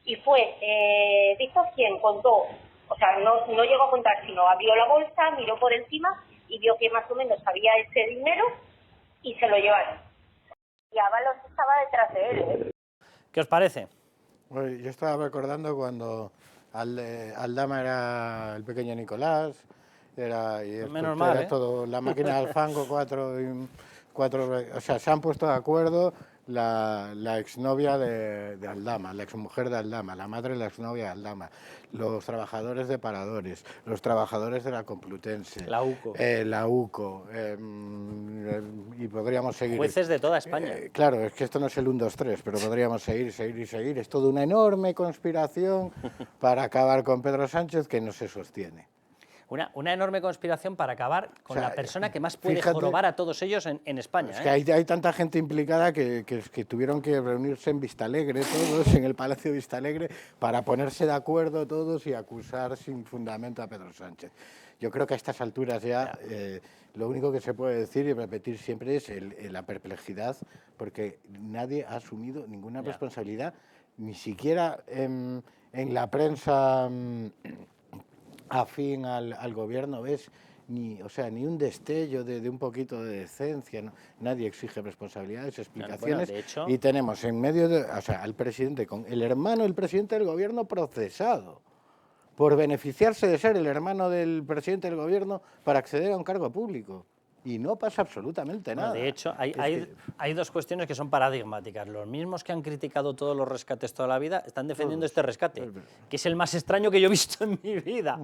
Y fue Víctor quien contó O sea, no llegó a contar, sino abrió la bolsa, miró por encima y vio que más o menos había ese dinero y se lo llevaron. Y Ábalos estaba detrás de él, ¿eh? ¿Qué os parece? Bueno, yo estaba recordando cuando Aldama era el pequeño Nicolás, Menos mal, era todo la máquina del fango, cuatro, o sea, se han puesto de acuerdo la exnovia de Aldama, la exmujer de Aldama, la madre de la exnovia de Aldama, los trabajadores de Paradores, los trabajadores de la Complutense, la UCO, y podríamos seguir. Jueces de toda España. Claro, es que esto no es el 1, 2, 3, pero podríamos seguir. Es toda una enorme conspiración para acabar con Pedro Sánchez que no se sostiene. Una enorme conspiración para acabar con la persona que más puede jorobar a todos ellos en España. Es que hay tanta gente implicada que tuvieron que reunirse en Vistalegre todos, en el Palacio de Vistalegre, para ponerse de acuerdo todos y acusar sin fundamento a Pedro Sánchez. Yo creo que a estas alturas ya lo único que se puede decir y repetir siempre es la perplejidad, porque nadie ha asumido ninguna responsabilidad, ni siquiera en la prensa afín al gobierno ves ni un destello de un poquito de decencia, ¿no? Nadie exige responsabilidades, explicaciones, bueno, de hecho, y tenemos en medio al presidente con el hermano del presidente del gobierno procesado por beneficiarse de ser el hermano del presidente del gobierno para acceder a un cargo público. Y no pasa absolutamente nada. De hecho, hay dos cuestiones que son paradigmáticas. Los mismos que han criticado todos los rescates toda la vida están defendiendo este rescate, que es el más extraño que yo he visto en mi vida.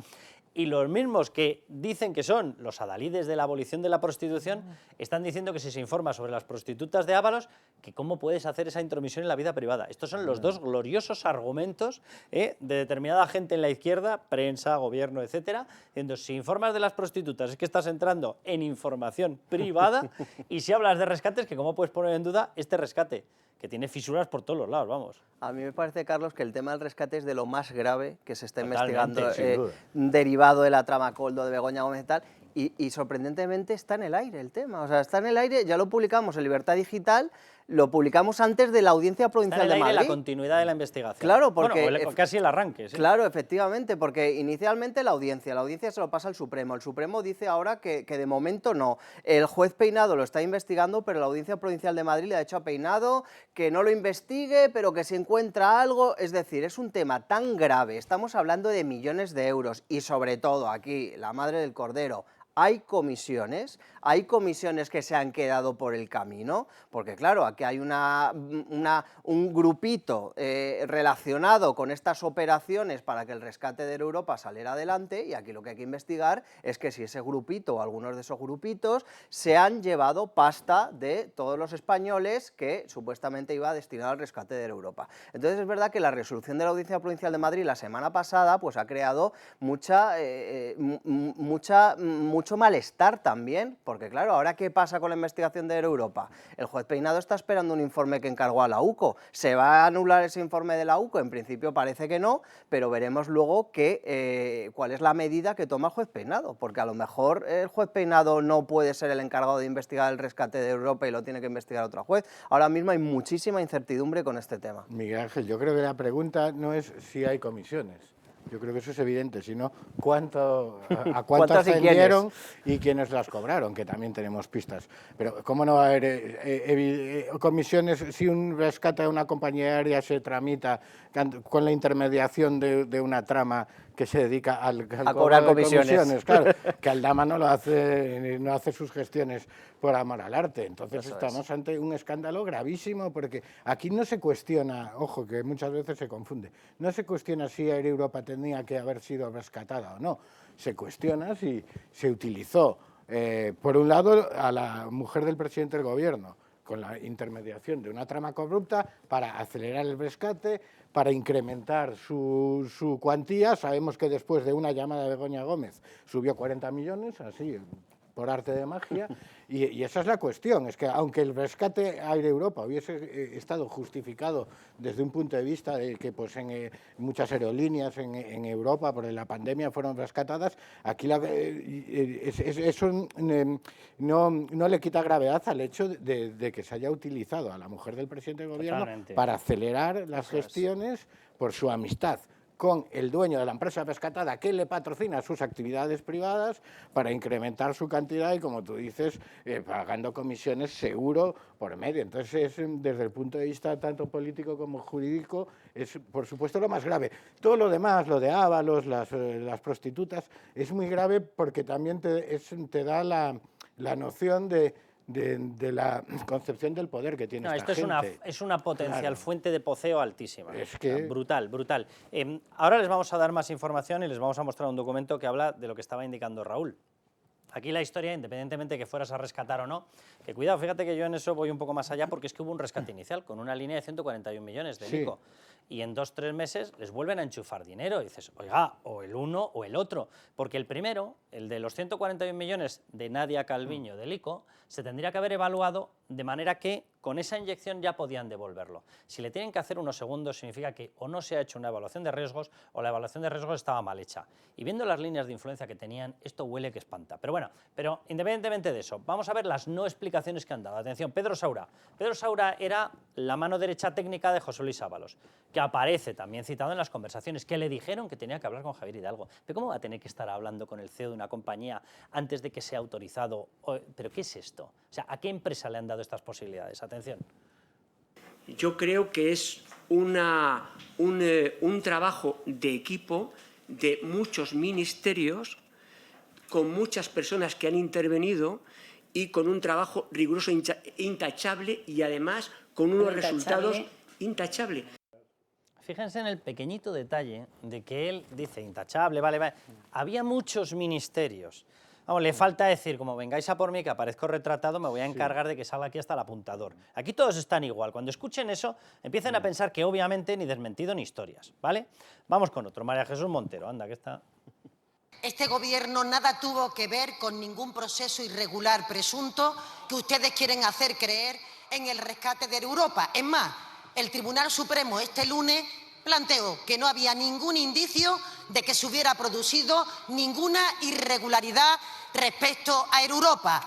Y los mismos que dicen que son los adalides de la abolición de la prostitución están diciendo que si se informa sobre las prostitutas de Ábalos, que cómo puedes hacer esa intromisión en la vida privada. Estos son los dos gloriosos argumentos de determinada gente en la izquierda, prensa, gobierno, etcétera, diciendo si informas de las prostitutas es que estás entrando en información privada y si hablas de rescates, que cómo puedes poner en duda este rescate, que tiene fisuras por todos los lados, vamos. A mí me parece, Carlos, que el tema del rescate es de lo más grave que se está investigando, sin duda. derivado de la trama Koldo, de Begoña Gómez y tal, y sorprendentemente está en el aire el tema. O sea, está en el aire, ya lo publicamos en Libertad Digital, lo publicamos antes de la Audiencia Provincial de Madrid. Está en el aire la continuidad de la investigación. Claro, porque... Bueno, casi el arranque. ¿Sí? Claro, efectivamente, porque inicialmente la audiencia se lo pasa al Supremo. El Supremo dice ahora que de momento no. El juez Peinado lo está investigando, pero la Audiencia Provincial de Madrid le ha dicho a Peinado que no lo investigue, pero que si encuentra algo... Es decir, es un tema tan grave, estamos hablando de millones de euros y sobre todo aquí, la madre del cordero, hay comisiones que se han quedado por el camino, porque claro, aquí hay un grupito relacionado con estas operaciones para que el rescate de Europa saliera adelante, y aquí lo que hay que investigar es que si ese grupito o algunos de esos grupitos se han llevado pasta de todos los españoles que supuestamente iba destinado al rescate de Europa. Entonces es verdad que la resolución de la Audiencia Provincial de Madrid la semana pasada pues ha creado mucho malestar también, porque claro, ¿ahora qué pasa con la investigación de Europa? El juez Peinado está esperando un informe que encargó a la UCO. ¿Se va a anular ese informe de la UCO? En principio parece que no, pero veremos luego cuál es la medida que toma el juez Peinado, porque a lo mejor el juez Peinado no puede ser el encargado de investigar el rescate de Europa y lo tiene que investigar otro juez. Ahora mismo hay muchísima incertidumbre con este tema. Miguel Ángel, yo creo que la pregunta no es si hay comisiones. Yo creo que eso es evidente, sino a cuántas ascendieron y quiénes las cobraron, que también tenemos pistas. Pero ¿cómo no va a haber comisiones si un rescate de una compañía aérea se tramita con la intermediación de una trama que se dedica al cobrar comisiones? Claro, que Aldama no hace sus gestiones por amor al arte. Entonces estamos ante un escándalo gravísimo, porque aquí no se cuestiona, ojo, que muchas veces se confunde, no se cuestiona si Air Europa tenía que haber sido rescatada o no, se cuestiona si se utilizó, por un lado, a la mujer del presidente del gobierno, con la intermediación de una trama corrupta para acelerar el rescate, para incrementar su cuantía. Sabemos que después de una llamada de Begoña Gómez subió 40 millones, así, por arte de magia, y esa es la cuestión, es que aunque el rescate Air Europa hubiese estado justificado desde un punto de vista de que pues, en muchas aerolíneas en Europa por la pandemia fueron rescatadas, aquí eso no le quita gravedad al hecho de que se haya utilizado a la mujer del presidente del gobierno para acelerar las gestiones por su amistad con el dueño de la empresa rescatada que le patrocina sus actividades privadas para incrementar su cantidad y, como tú dices, pagando comisiones seguro por medio. Entonces, desde el punto de vista tanto político como jurídico, es por supuesto lo más grave. Todo lo demás, lo de Ábalos, las prostitutas, es muy grave porque también te da la noción de la concepción del poder que tiene esta gente. Es una potencial fuente de poceo altísima. Es que... brutal, brutal. Ahora les vamos a dar más información y les vamos a mostrar un documento que habla de lo que estaba indicando Raúl. Aquí la historia, independientemente de que fueras a rescatar o no, que cuidado, fíjate que yo en eso voy un poco más allá porque es que hubo un rescate inicial con una línea de 141 millones de ICO. Y en 2 o 3 meses les vuelven a enchufar dinero. Y dices, oiga, o el uno o el otro. Porque el primero, el de los 141 millones de Nadia Calviño del ICO, se tendría que haber evaluado de manera que con esa inyección ya podían devolverlo. Si le tienen que hacer unos segundos, significa que o no se ha hecho una evaluación de riesgos o la evaluación de riesgos estaba mal hecha. Y viendo las líneas de influencia que tenían, esto huele que espanta. Pero bueno, independientemente de eso, vamos a ver las no explicaciones que han dado. Atención, Pedro Saura. Pedro Saura era la mano derecha técnica de José Luis Ábalos, que aparece también citado en las conversaciones, que le dijeron que tenía que hablar con Javier Hidalgo. ¿Pero cómo va a tener que estar hablando con el CEO de una compañía antes de que sea autorizado? ¿Pero qué es esto? O sea, ¿a qué empresa le han dado estas posibilidades? Atención. Yo creo que es un trabajo de equipo de muchos ministerios, con muchas personas que han intervenido y con un trabajo riguroso, intachable y además con unos resultados intachables. Fíjense en el pequeñito detalle de que él dice intachable, vale. Había muchos ministerios. Vamos, le falta decir, como vengáis a por mí, que aparezco retratado, me voy a encargar de que salga aquí hasta el apuntador. Aquí todos están igual. Cuando escuchen eso, empiecen a pensar que obviamente ni desmentido ni historias, ¿vale? Vamos con otro, María Jesús Montero, anda, que está... Este gobierno nada tuvo que ver con ningún proceso irregular presunto que ustedes quieren hacer creer en el rescate de Europa. Es más, el Tribunal Supremo este lunes planteó que no había ningún indicio de que se hubiera producido ninguna irregularidad respecto a Europa.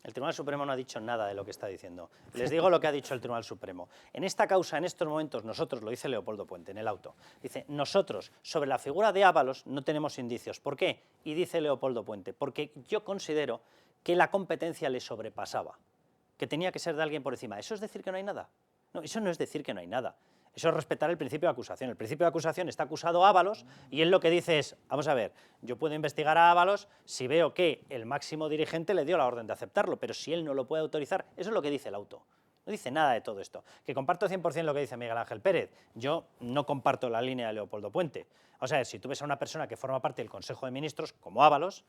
El Tribunal Supremo no ha dicho nada de lo que está diciendo. Les digo lo que ha dicho el Tribunal Supremo. En esta causa, en estos momentos, nosotros, lo dice Leopoldo Puente en el auto, dice, nosotros, sobre la figura de Ábalos, no tenemos indicios. ¿Por qué? Y dice Leopoldo Puente, porque yo considero que la competencia le sobrepasaba, que tenía que ser de alguien por encima. ¿Eso es decir que no hay nada? No, eso no es decir que no hay nada. Eso es respetar el principio de acusación. El principio de acusación está acusado a Ábalos y él lo que dice es, vamos a ver, yo puedo investigar a Ábalos si veo que el máximo dirigente le dio la orden de aceptarlo, pero si él no lo puede autorizar, eso es lo que dice el auto. No dice nada de todo esto. Que comparto 100% lo que dice Miguel Ángel Pérez. Yo no comparto la línea de Leopoldo Puente. O sea, si tú ves a una persona que forma parte del Consejo de Ministros, como Ábalos,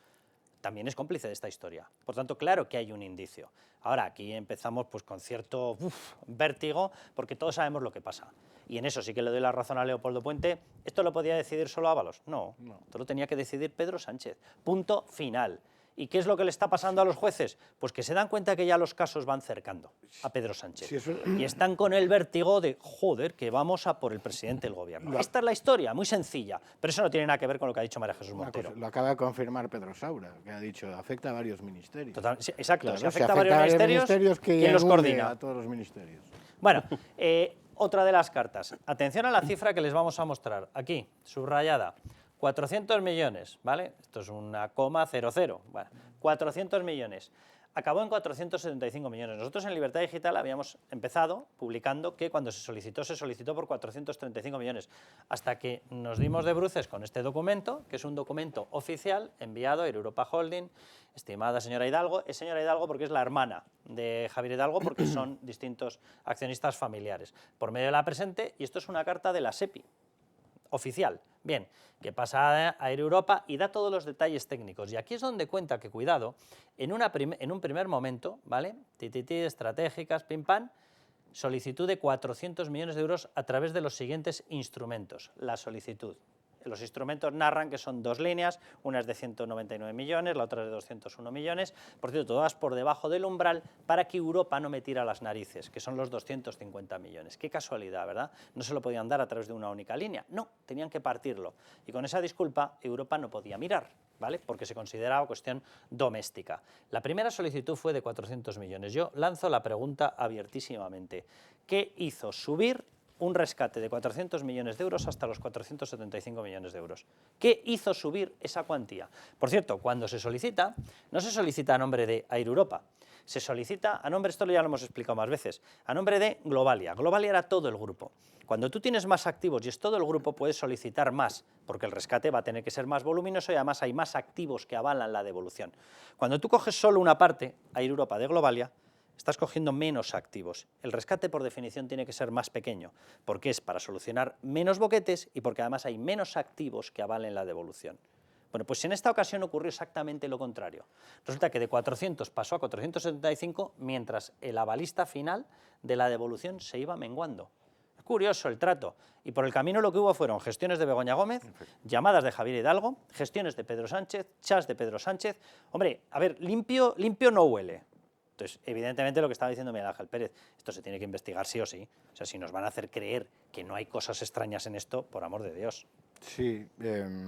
también es cómplice de esta historia. Por tanto, claro que hay un indicio. Ahora, aquí empezamos pues, con cierto vértigo, porque todos sabemos lo que pasa. Y en eso sí que le doy la razón a Leopoldo Puente. ¿Esto lo podía decidir solo Ábalos? No, esto lo tenía que decidir Pedro Sánchez. Punto final. ¿Y qué es lo que le está pasando a los jueces? Pues que se dan cuenta que ya los casos van cercando a Pedro Sánchez. Sí, eso... Y están con el vértigo de, joder, que vamos a por el presidente del gobierno. Esta es la historia, muy sencilla, pero eso no tiene nada que ver con lo que ha dicho María Jesús Montero. Lo acaba de confirmar Pedro Saura, que ha dicho, afecta a varios ministerios. Total, sí, exacto, claro, si afecta a varios ministerios, ¿quién los coordina? A todos los ministerios. Bueno, otra de las cartas. Atención a la cifra que les vamos a mostrar. Aquí, subrayada. 400 millones, ¿vale? Esto es una coma 00. Bueno, 400 millones. Acabó en 475 millones. Nosotros en Libertad Digital habíamos empezado publicando que cuando se solicitó por 435 millones. Hasta que nos dimos de bruces con este documento, que es un documento oficial enviado a Europa Holding, estimada señora Hidalgo. Es señora Hidalgo porque es la hermana de Javier Hidalgo, porque son distintos accionistas familiares. Por medio de la presente, y esto es una carta de la SEPI, oficial. Bien, que pasa a Europa y da todos los detalles técnicos. Y aquí es donde cuenta que, cuidado, en un primer momento, ¿vale? Estratégicas, pim pam, solicitud de 400 millones de euros a través de los siguientes instrumentos. La solicitud. Los instrumentos narran que son 2 líneas, una es de 199 millones, la otra es de 201 millones, por cierto, todas por debajo del umbral para que Europa no me tira las narices, que son los 250 millones. Qué casualidad, ¿verdad? No se lo podían dar a través de una única línea, no, tenían que partirlo. Y con esa disculpa, Europa no podía mirar, ¿vale? Porque se consideraba cuestión doméstica. La primera solicitud fue de 400 millones. Yo lanzo la pregunta abiertísimamente. ¿Qué hizo subir un rescate de 400 millones de euros hasta los 475 millones de euros. ¿Qué hizo subir esa cuantía? Por cierto, cuando se solicita, no se solicita a nombre de Air Europa, se solicita a nombre, esto ya lo hemos explicado más veces, a nombre de Globalia. Globalia era todo el grupo. Cuando tú tienes más activos y es todo el grupo, puedes solicitar más, porque el rescate va a tener que ser más voluminoso y además hay más activos que avalan la devolución. Cuando tú coges solo una parte, Air Europa de Globalia, estás cogiendo menos activos. El rescate, por definición, tiene que ser más pequeño, porque es para solucionar menos boquetes y porque además hay menos activos que avalen la devolución. Bueno, pues en esta ocasión ocurrió exactamente lo contrario. Resulta que de 400 pasó a 475, mientras el avalista final de la devolución se iba menguando. Es curioso el trato. Y por el camino lo que hubo fueron gestiones de Begoña Gómez, llamadas de Javier Hidalgo, gestiones de Pedro Sánchez, chats de Pedro Sánchez. Hombre, a ver, limpio no huele. Entonces, evidentemente lo que estaba diciendo Miguel Ángel Pérez, esto se tiene que investigar sí o sí. O sea, si nos van a hacer creer que no hay cosas extrañas en esto, por amor de Dios. Sí,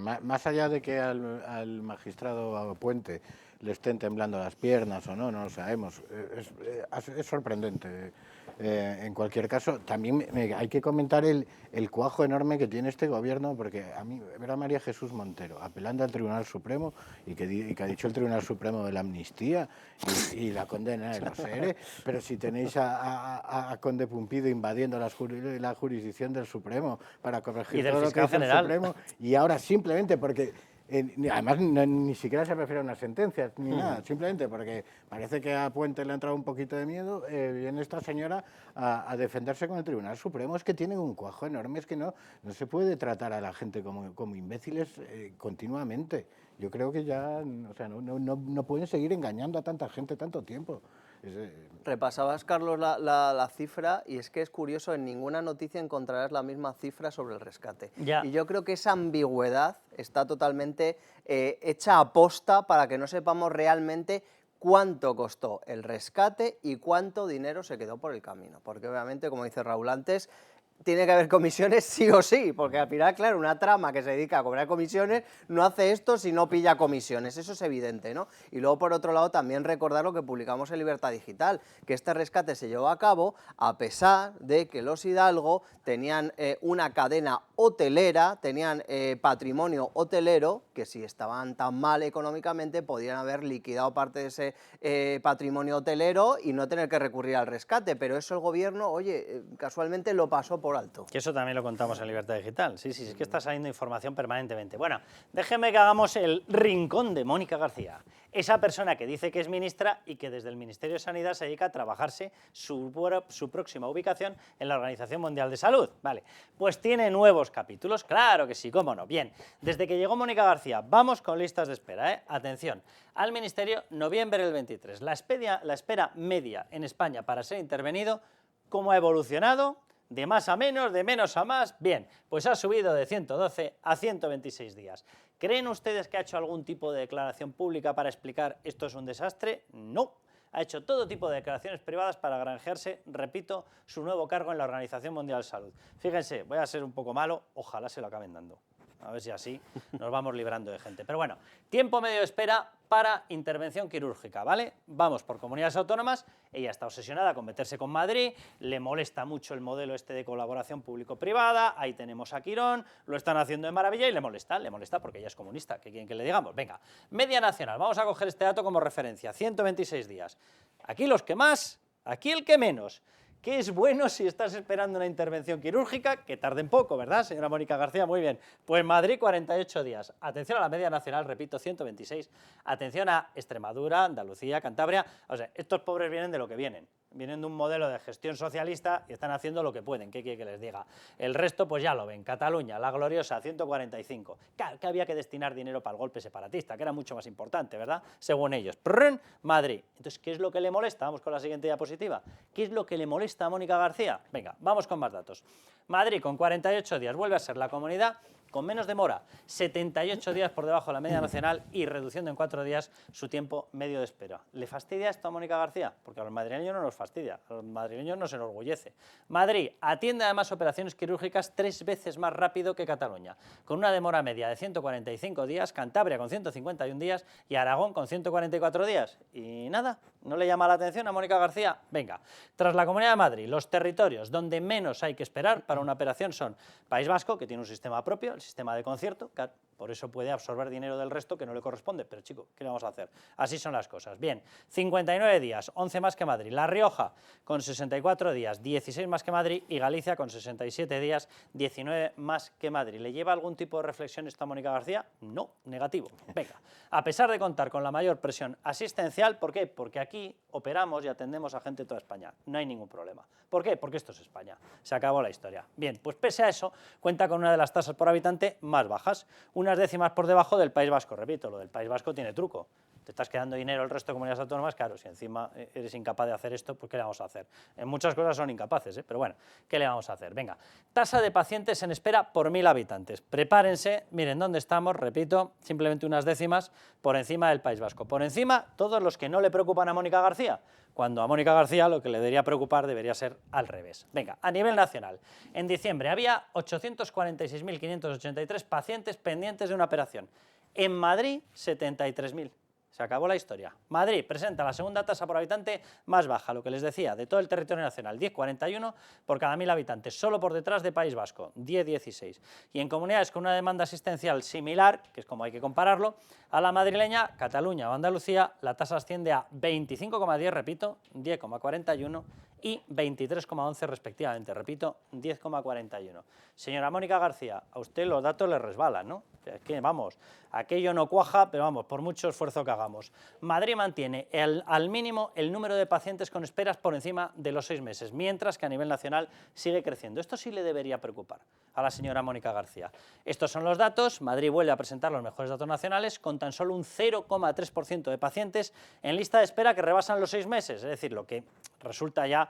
más allá de que al magistrado Puente le estén temblando las piernas o no, no lo sabemos, es sorprendente. En cualquier caso, también hay que comentar el cuajo enorme que tiene este gobierno, porque a mí, ver a María Jesús Montero apelando al Tribunal Supremo y que ha dicho el Tribunal Supremo de la amnistía y la condena de los ERE, pero si tenéis a Conde Pumpido invadiendo la jurisdicción del Supremo para corregir todo lo que hace el Supremo, y ahora simplemente porque... además, ni siquiera se refiere a unas sentencias ni nada, simplemente porque parece que a Puente le ha entrado un poquito de miedo, viene esta señora a defenderse con el Tribunal Supremo. Es que tienen un cuajo enorme, es que no se puede tratar a la gente como imbéciles continuamente. Yo creo que ya, o sea, no pueden seguir engañando a tanta gente tanto tiempo. Repasabas, Carlos, la cifra, y es que es curioso, en ninguna noticia encontrarás la misma cifra sobre el rescate. Ya. Y yo creo que esa ambigüedad está totalmente hecha a posta para que no sepamos realmente cuánto costó el rescate y cuánto dinero se quedó por el camino. Porque obviamente, como dice Raúl antes, tiene que haber comisiones sí o sí, porque al final, claro, una trama que se dedica a cobrar comisiones no hace esto si no pilla comisiones, eso es evidente, ¿no? Y luego, por otro lado, también recordar lo que publicamos en Libertad Digital, que este rescate se llevó a cabo a pesar de que los Hidalgo tenían una cadena hotelera, tenían patrimonio hotelero, que si estaban tan mal económicamente podían haber liquidado parte de ese patrimonio hotelero y no tener que recurrir al rescate, pero eso el gobierno, oye, casualmente lo pasó por alto. Que eso también lo contamos en Libertad Digital. Sí, es que está saliendo información permanentemente. Bueno, déjenme que hagamos el rincón de Mónica García, esa persona que dice que es ministra y que desde el Ministerio de Sanidad se dedica a trabajarse su próxima ubicación en la Organización Mundial de Salud. Vale, pues tiene nuevos capítulos, claro que sí, cómo no. Bien, desde que llegó Mónica García, vamos con listas de espera, ¿eh? Atención, al Ministerio, noviembre del 23. La espera media en España para ser intervenido, ¿cómo ha evolucionado? De más a menos, de menos a más, bien, pues ha subido de 112 a 126 días. ¿Creen ustedes que ha hecho algún tipo de declaración pública para explicar esto es un desastre? No. Ha hecho todo tipo de declaraciones privadas para granjearse, repito, su nuevo cargo en la Organización Mundial de Salud. Fíjense, voy a ser un poco malo, ojalá se lo acaben dando. A ver si así nos vamos librando de gente. Pero bueno, tiempo medio de espera para intervención quirúrgica, ¿vale? Vamos por comunidades autónomas. Ella está obsesionada con meterse con Madrid, le molesta mucho el modelo este de colaboración público-privada, ahí tenemos a Quirón, lo están haciendo de maravilla y le molesta porque ella es comunista. ¿Qué quieren que le digamos? Venga, media nacional, vamos a coger este dato como referencia, 126 días. Aquí los que más, aquí el que menos. ¿Qué es bueno si estás esperando una intervención quirúrgica? Que tarden poco, ¿verdad, señora Mónica García? Muy bien. Pues Madrid, 48 días. Atención a la media nacional, repito, 126. Atención a Extremadura, Andalucía, Cantabria. O sea, estos pobres vienen de lo que vienen. Vienen de un modelo de gestión socialista y están haciendo lo que pueden. ¿Qué quiere que les diga? El resto, pues ya lo ven. Cataluña, la gloriosa, 145. Claro, que había que destinar dinero para el golpe separatista, que era mucho más importante, ¿verdad? Según ellos. Madrid. Entonces, ¿qué es lo que le molesta? Vamos con la siguiente diapositiva. ¿Qué es lo que le molesta a Mónica García? Venga, vamos con más datos. Madrid, con 48 días, vuelve a ser la comunidad con menos demora, 78 días por debajo de la media nacional y reduciendo en 4 días su tiempo medio de espera. ¿Le fastidia esto a Mónica García? Porque a los madrileños no nos fastidia, a los madrileños nos enorgullece. Madrid atiende además operaciones quirúrgicas 3 veces más rápido que Cataluña, con una demora media de 145 días, Cantabria con 151 días y Aragón con 144 días. Y nada, ¿No le llama la atención a Mónica García? Venga, tras la Comunidad de Madrid, los territorios donde menos hay que esperar para una operación son País Vasco, que tiene un sistema propio, el sistema de concierto, claro, por eso puede absorber dinero del resto que no le corresponde, pero chico, ¿qué le vamos a hacer? Así son las cosas. Bien, 59 días, 11 más que Madrid. La Rioja con 64 días, 16 más que Madrid, y Galicia con 67 días, 19 más que Madrid. ¿Le lleva algún tipo de reflexión esto a Mónica García? No, negativo. Venga, a pesar de contar con la mayor presión asistencial, ¿por qué? Porque aquí operamos y atendemos a gente de toda España, no hay ningún problema. ¿Por qué? Porque esto es España, se acabó la historia. Bien, pues pese a eso, cuenta con una de las tasas por habitante más bajas, unas décimas por debajo del País Vasco. Repito, lo del País Vasco tiene truco. Te estás quedando dinero el resto de comunidades autónomas, claro, si encima eres incapaz de hacer esto, pues ¿qué le vamos a hacer? En muchas cosas son incapaces, pero bueno, ¿qué le vamos a hacer? Venga, tasa de pacientes en espera por 1000 habitantes. Prepárense, miren dónde estamos, repito, simplemente unas décimas por encima del País Vasco. Por encima, todos los que no le preocupan a Mónica García, cuando a Mónica García lo que le debería preocupar debería ser al revés. Venga, a nivel nacional, en diciembre había 846.583 pacientes pendientes de una operación. En Madrid, 73.000. Se acabó la historia. Madrid presenta la segunda tasa por habitante más baja, lo que les decía, de todo el territorio nacional, 10,41 por cada 1000 habitantes, solo por detrás de País Vasco, 10,16. Y en comunidades con una demanda asistencial similar, que es como hay que compararlo, a la madrileña, Cataluña o Andalucía, la tasa asciende a 25,10, repito, 10,41 y 23,11 respectivamente, repito, 10,41. Señora Mónica García, a usted los datos le resbalan, ¿no? Es que, vamos, aquello no cuaja, pero vamos, por mucho esfuerzo que hagamos. Madrid mantiene al mínimo el número de pacientes con esperas por encima de los 6 meses, mientras que a nivel nacional sigue creciendo. Esto sí le debería preocupar a la señora Mónica García. Estos son los datos. Madrid vuelve a presentar los mejores datos nacionales, con tan solo un 0,3% de pacientes en lista de espera que rebasan los 6 meses, es decir, lo que resulta ya,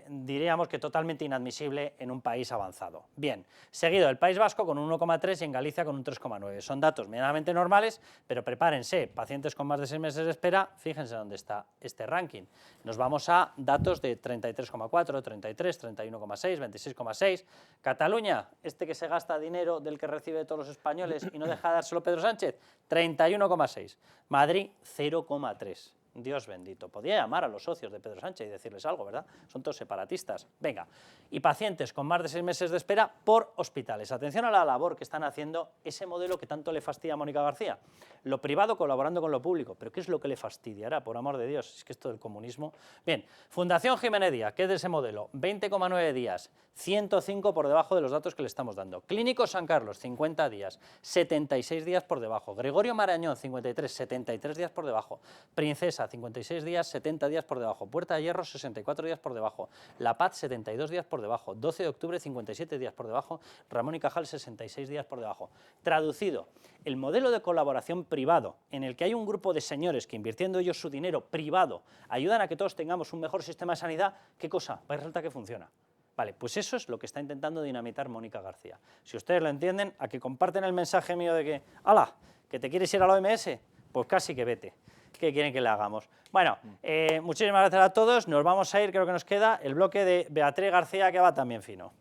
diríamos que totalmente inadmisible en un país avanzado. Bien, seguido el País Vasco con un 1,3 y en Galicia con un 3,9. Son datos medianamente normales, pero prepárense, pacientes con más de 6 meses de espera, fíjense dónde está este ranking. Nos vamos a datos de 33,4, 33, 31,6, 26,6. Cataluña, este que se gasta dinero del que recibe todos los españoles y no deja de dárselo Pedro Sánchez, 31,6. Madrid, 0,3. Dios bendito. Podía llamar a los socios de Pedro Sánchez y decirles algo, ¿verdad? Son todos separatistas. Venga, y pacientes con más de 6 meses de espera por hospitales. Atención a la labor que están haciendo, ese modelo que tanto le fastidia a Mónica García. Lo privado colaborando con lo público. ¿Pero qué es lo que le fastidiará, por amor de Dios? Es que esto del comunismo... Bien, Fundación Jiménez Díaz, ¿qué es de ese modelo? 20,9 días, 105 por debajo de los datos que le estamos dando. Clínico San Carlos, 50 días, 76 días por debajo. Gregorio Marañón, 53, 73 días por debajo. Princesa, 56 días, 70 días por debajo. Puerta de Hierro, 64 días por debajo. La Paz, 72 días por debajo. 12 de octubre, 57 días por debajo. Ramón y Cajal, 66 días por debajo. Traducido, el modelo de colaboración privado, en el que hay un grupo de señores que, invirtiendo ellos su dinero privado, ayudan a que todos tengamos un mejor sistema de sanidad, ¿qué cosa? Pues resulta que funciona. Vale, pues eso es lo que está intentando dinamitar Mónica García. Si ustedes lo entienden, a que comparten el mensaje mío de que, ¡hala!, que te quieres ir a la OMS, pues casi que vete. ¿Qué quieren que le hagamos? Bueno, muchísimas gracias a todos. Nos vamos a ir, creo que nos queda el bloque de Beatriz García, que va también fino.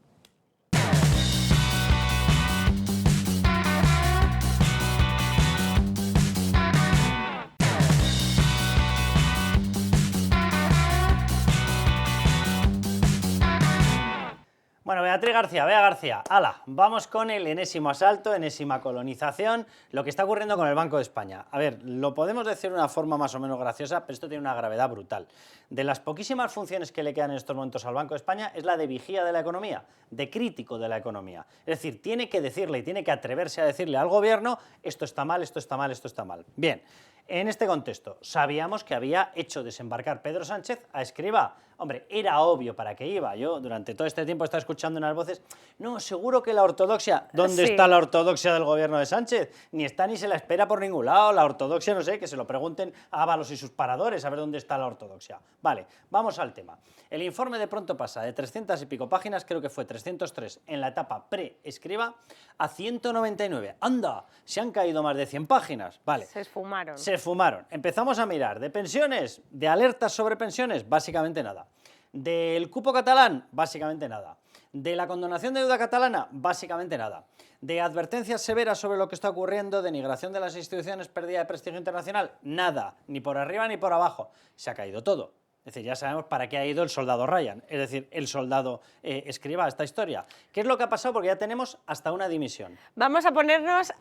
Bueno, Beatriz García, Bea García, hala, vamos con el enésimo asalto, enésima colonización, lo que está ocurriendo con el Banco de España. A ver, lo podemos decir de una forma más o menos graciosa, pero esto tiene una gravedad brutal. De las poquísimas funciones que le quedan en estos momentos al Banco de España es la de vigía de la economía, de crítico de la economía. Es decir, tiene que decirle y tiene que atreverse a decirle al gobierno, esto está mal, esto está mal, esto está mal. Bien, en este contexto, sabíamos que había hecho desembarcar Pedro Sánchez a Escrivá. Hombre, era obvio para qué iba. Yo durante todo este tiempo estaba escuchando unas voces, no, seguro que la ortodoxia... ¿Dónde está la ortodoxia del gobierno de Sánchez? Ni está ni se la espera por ningún lado. La ortodoxia, no sé, que se lo pregunten a Ábalos y sus paradores, a ver dónde está la ortodoxia. Vale, vamos al tema. El informe de pronto pasa de 300 y pico páginas, creo que fue 303 en la etapa pre-Escrivá, a 199. ¡Anda! Se han caído más de 100 páginas. Vale. Se esfumaron. Se esfumaron. Empezamos a mirar. ¿De pensiones? ¿De alertas sobre pensiones? Básicamente nada. ¿Del cupo catalán? Básicamente nada. De la condonación de deuda catalana, básicamente nada. De advertencias severas sobre lo que está ocurriendo, denigración de las instituciones, pérdida de prestigio internacional, nada, ni por arriba ni por abajo. Se ha caído todo. Es decir, ya sabemos para qué ha ido el soldado Ryan, es decir, el soldado Escrivá, esta historia. ¿Qué es lo que ha pasado? Porque ya tenemos hasta una dimisión. Vamos a ponernos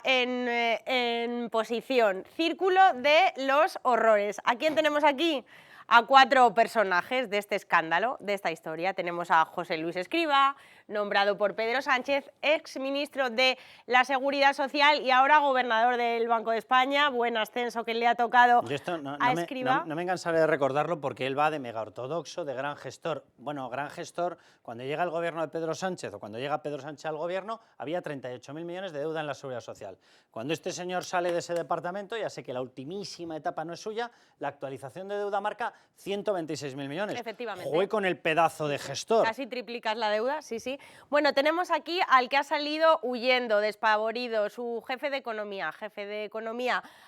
en posición. Círculo de los horrores. ¿A quién tenemos aquí? A 4 personajes de este escándalo, de esta historia. Tenemos a José Luis Escrivá, nombrado por Pedro Sánchez, exministro de la Seguridad Social y ahora gobernador del Banco de España. Buen ascenso que le ha tocado a Escrivá. No me cansaré de recordarlo porque él va de mega ortodoxo, de gran gestor. Bueno, gran gestor, cuando llega el gobierno de Pedro Sánchez o cuando llega Pedro Sánchez al gobierno, había 38.000 millones de deuda en la Seguridad Social. Cuando este señor sale de ese departamento, ya sé que la ultimísima etapa no es suya, la actualización de deuda marca 126.000 millones. Efectivamente. Jugué con el pedazo de gestor. Casi triplicas la deuda, sí, sí. Bueno, tenemos aquí al que ha salido huyendo, despavorido, su jefe de economía,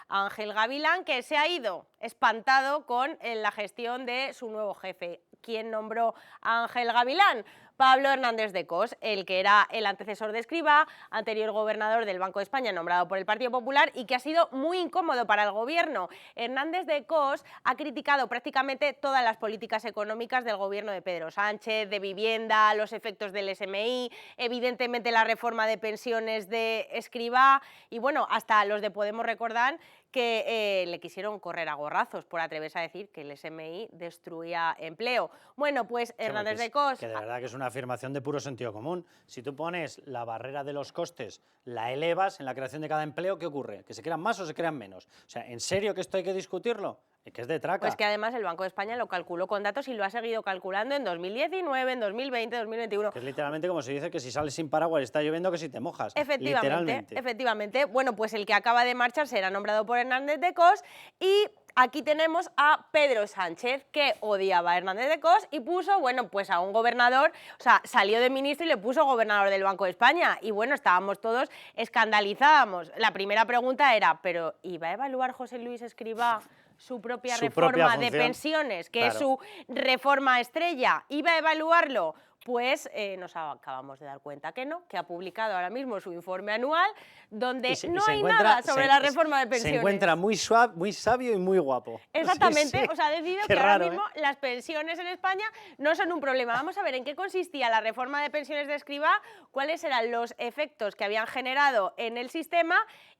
Ángel Gavilán, que se ha ido espantado con la gestión de su nuevo jefe. ¿Quién nombró a Ángel Gavilán? Pablo Hernández de Cos, el que era el antecesor de Escrivá, anterior gobernador del Banco de España, nombrado por el Partido Popular y que ha sido muy incómodo para el gobierno. Hernández de Cos ha criticado prácticamente todas las políticas económicas del gobierno de Pedro Sánchez, de vivienda, los efectos del SMI, evidentemente la reforma de pensiones de Escrivá y bueno, hasta los de Podemos recordar que le quisieron correr a gorrazos por atreverse a decir que el SMI destruía empleo. Bueno, pues Hernández de Cos... Que de verdad que es una afirmación de puro sentido común. Si tú pones la barrera de los costes, la elevas en la creación de cada empleo, ¿qué ocurre? ¿Que se crean más o se crean menos? O sea, ¿en serio que esto hay que discutirlo? Que es de traca. Pues que además el Banco de España lo calculó con datos y lo ha seguido calculando en 2019, en 2020, 2021. Que es literalmente como se dice que si sales sin paraguas y está lloviendo que si te mojas. Efectivamente, efectivamente. Bueno, pues el que acaba de marchar será nombrado por Hernández de Cos y aquí tenemos a Pedro Sánchez, que odiaba a Hernández de Cos y puso, bueno, pues a un gobernador, o sea, salió de ministro y le puso gobernador del Banco de España. Y bueno, estábamos todos escandalizados. La primera pregunta era, ¿pero iba a evaluar José Luis Escrivá su propia reforma de pensiones, que es su reforma estrella? ¿Iba a evaluarlo? Pues nos acabamos de dar cuenta que no, que ha publicado ahora mismo su informe anual donde no hay nada sobre la reforma de pensiones. Se encuentra muy suave, muy sabio y muy guapo. Exactamente, Sí, sí. o sea, ha decidido Qué que raro, ahora mismo las pensiones en España no son un problema. Vamos a ver en qué consistía la reforma de pensiones de Escrivá, cuáles eran los efectos que habían generado en el sistema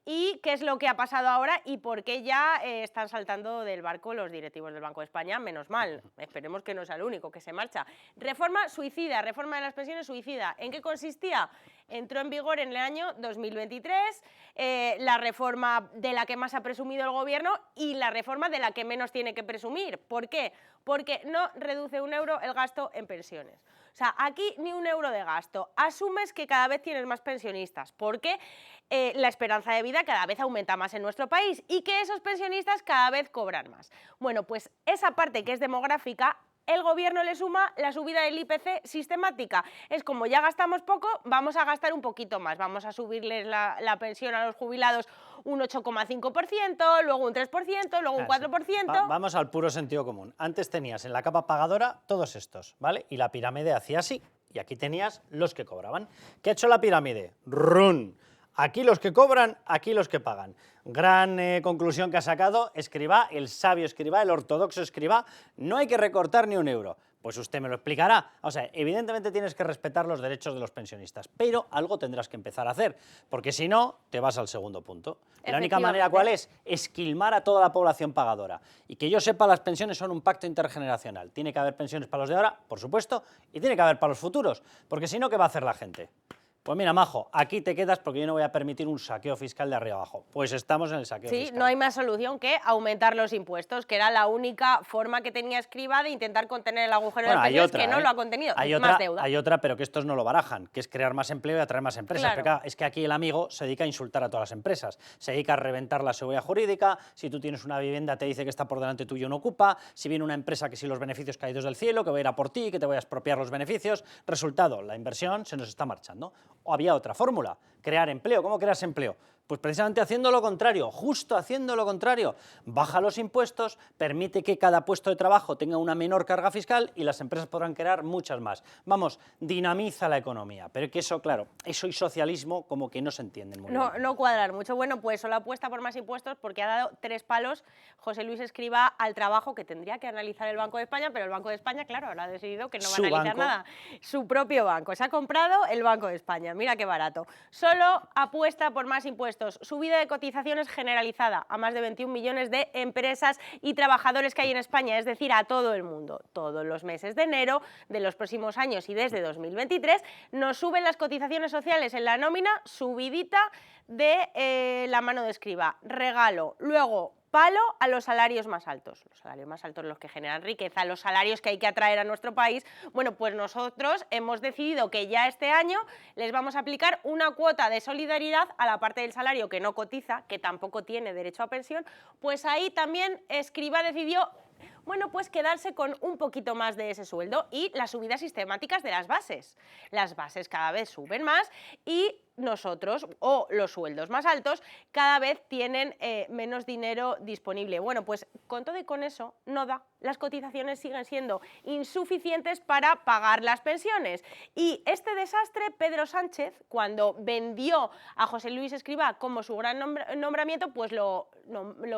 y qué es lo que ha pasado ahora y por qué ya están saltando del barco los directivos del Banco de España, menos mal, esperemos que no sea el único que se marcha. Reforma suicida, reforma de las pensiones suicida. ¿En qué consistía? Entró en vigor en el año 2023, la reforma de la que más ha presumido el gobierno y la reforma de la que menos tiene que presumir. ¿Por qué? Porque no reduce un euro el gasto en pensiones. O sea, aquí ni un euro de gasto. Asumes que cada vez tienes más pensionistas, porque la esperanza de vida cada vez aumenta más en nuestro país y que esos pensionistas cada vez cobran más. Bueno, pues esa parte que es demográfica, el gobierno le suma la subida del IPC sistemática. Es como ya gastamos poco, vamos a gastar un poquito más. Vamos a subirles la pensión a los jubilados un 8,5%, luego un 3%, luego un 4%. Vamos al puro sentido común. Antes tenías en la capa pagadora todos estos, ¿vale? Y la pirámide hacía así. Y aquí tenías los que cobraban. ¿Qué ha hecho la pirámide? ¡Run! Aquí los que cobran, aquí los que pagan. Gran conclusión que ha sacado Escrivá, el sabio Escrivá, el ortodoxo Escrivá. No hay que recortar ni un euro. Pues usted me lo explicará. O sea, evidentemente tienes que respetar los derechos de los pensionistas, pero algo tendrás que empezar a hacer, porque si no, te vas al segundo punto. La única manera, ¿cuál es? Esquilmar a toda la población pagadora. Y que yo sepa, las pensiones son un pacto intergeneracional. Tiene que haber pensiones para los de ahora, por supuesto, y tiene que haber para los futuros, porque si no, ¿qué va a hacer la gente? Pues mira, Majo, aquí te quedas porque yo no voy a permitir un saqueo fiscal de arriba abajo. Pues estamos en el saqueo fiscal. Sí, no hay más solución que aumentar los impuestos, que era la única forma que tenía Escrivá de intentar contener el agujero de pensiones, que no lo ha contenido. Más deuda. Hay otra, pero que estos no lo barajan, que es crear más empleo y atraer más empresas. Claro. Pero es que aquí el amigo se dedica a insultar a todas las empresas. Se dedica a reventar la seguridad jurídica. Si tú tienes una vivienda, te dice que está por delante tuyo no ocupa. Si viene una empresa que si los beneficios caídos del cielo, que voy a ir a por ti, que te voy a expropiar los beneficios. Resultado, la inversión se nos está marchando. O había otra fórmula, crear empleo. ¿Cómo creas empleo? Pues precisamente haciendo lo contrario, justo haciendo lo contrario. Baja los impuestos, permite que cada puesto de trabajo tenga una menor carga fiscal y las empresas podrán crear muchas más. Vamos, dinamiza la economía. Pero que eso, claro, eso y socialismo como que no se entienden muy bien. No cuadran mucho. Bueno, pues solo apuesta por más impuestos porque ha dado 3 palos José Luis Escrivá al trabajo que tendría que analizar el Banco de España, pero el Banco de España, claro, ahora ha decidido que no va a analizar nada. Su propio banco. Se ha comprado el Banco de España. Mira qué barato. Solo apuesta por más impuestos. Subida de cotizaciones generalizada a más de 21 millones de empresas y trabajadores que hay en España, es decir, a todo el mundo. Todos los meses de enero de los próximos años y desde 2023 nos suben las cotizaciones sociales en la nómina, subidita de la mano de Escrivá. Regalo. Luego, palo a los salarios más altos los que generan riqueza, los salarios que hay que atraer a nuestro país. Bueno, pues nosotros hemos decidido que ya este año les vamos a aplicar una cuota de solidaridad a la parte del salario que no cotiza, que tampoco tiene derecho a pensión, pues ahí también Escrivá decidió, bueno, pues quedarse con un poquito más de ese sueldo y las subidas sistemáticas de las bases. Las bases cada vez suben más y nosotros, o los sueldos más altos, cada vez tienen menos dinero disponible. Bueno, pues con todo y con eso no da. Las cotizaciones siguen siendo insuficientes para pagar las pensiones. Y este desastre, Pedro Sánchez, cuando vendió a José Luis Escrivá como su gran nombramiento, pues lo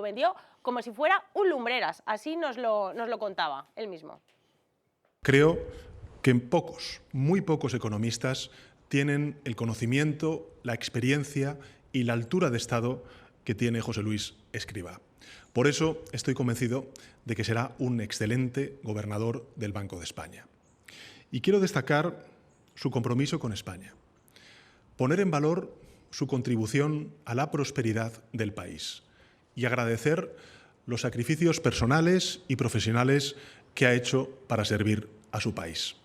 vendió como si fuera un lumbreras. Así nos lo contaba él mismo. Creo que muy pocos economistas tienen el conocimiento, la experiencia y la altura de Estado que tiene José Luis Escrivá. Por eso estoy convencido de que será un excelente gobernador del Banco de España. Y quiero destacar su compromiso con España, poner en valor su contribución a la prosperidad del país y agradecer los sacrificios personales y profesionales que ha hecho para servir a su país.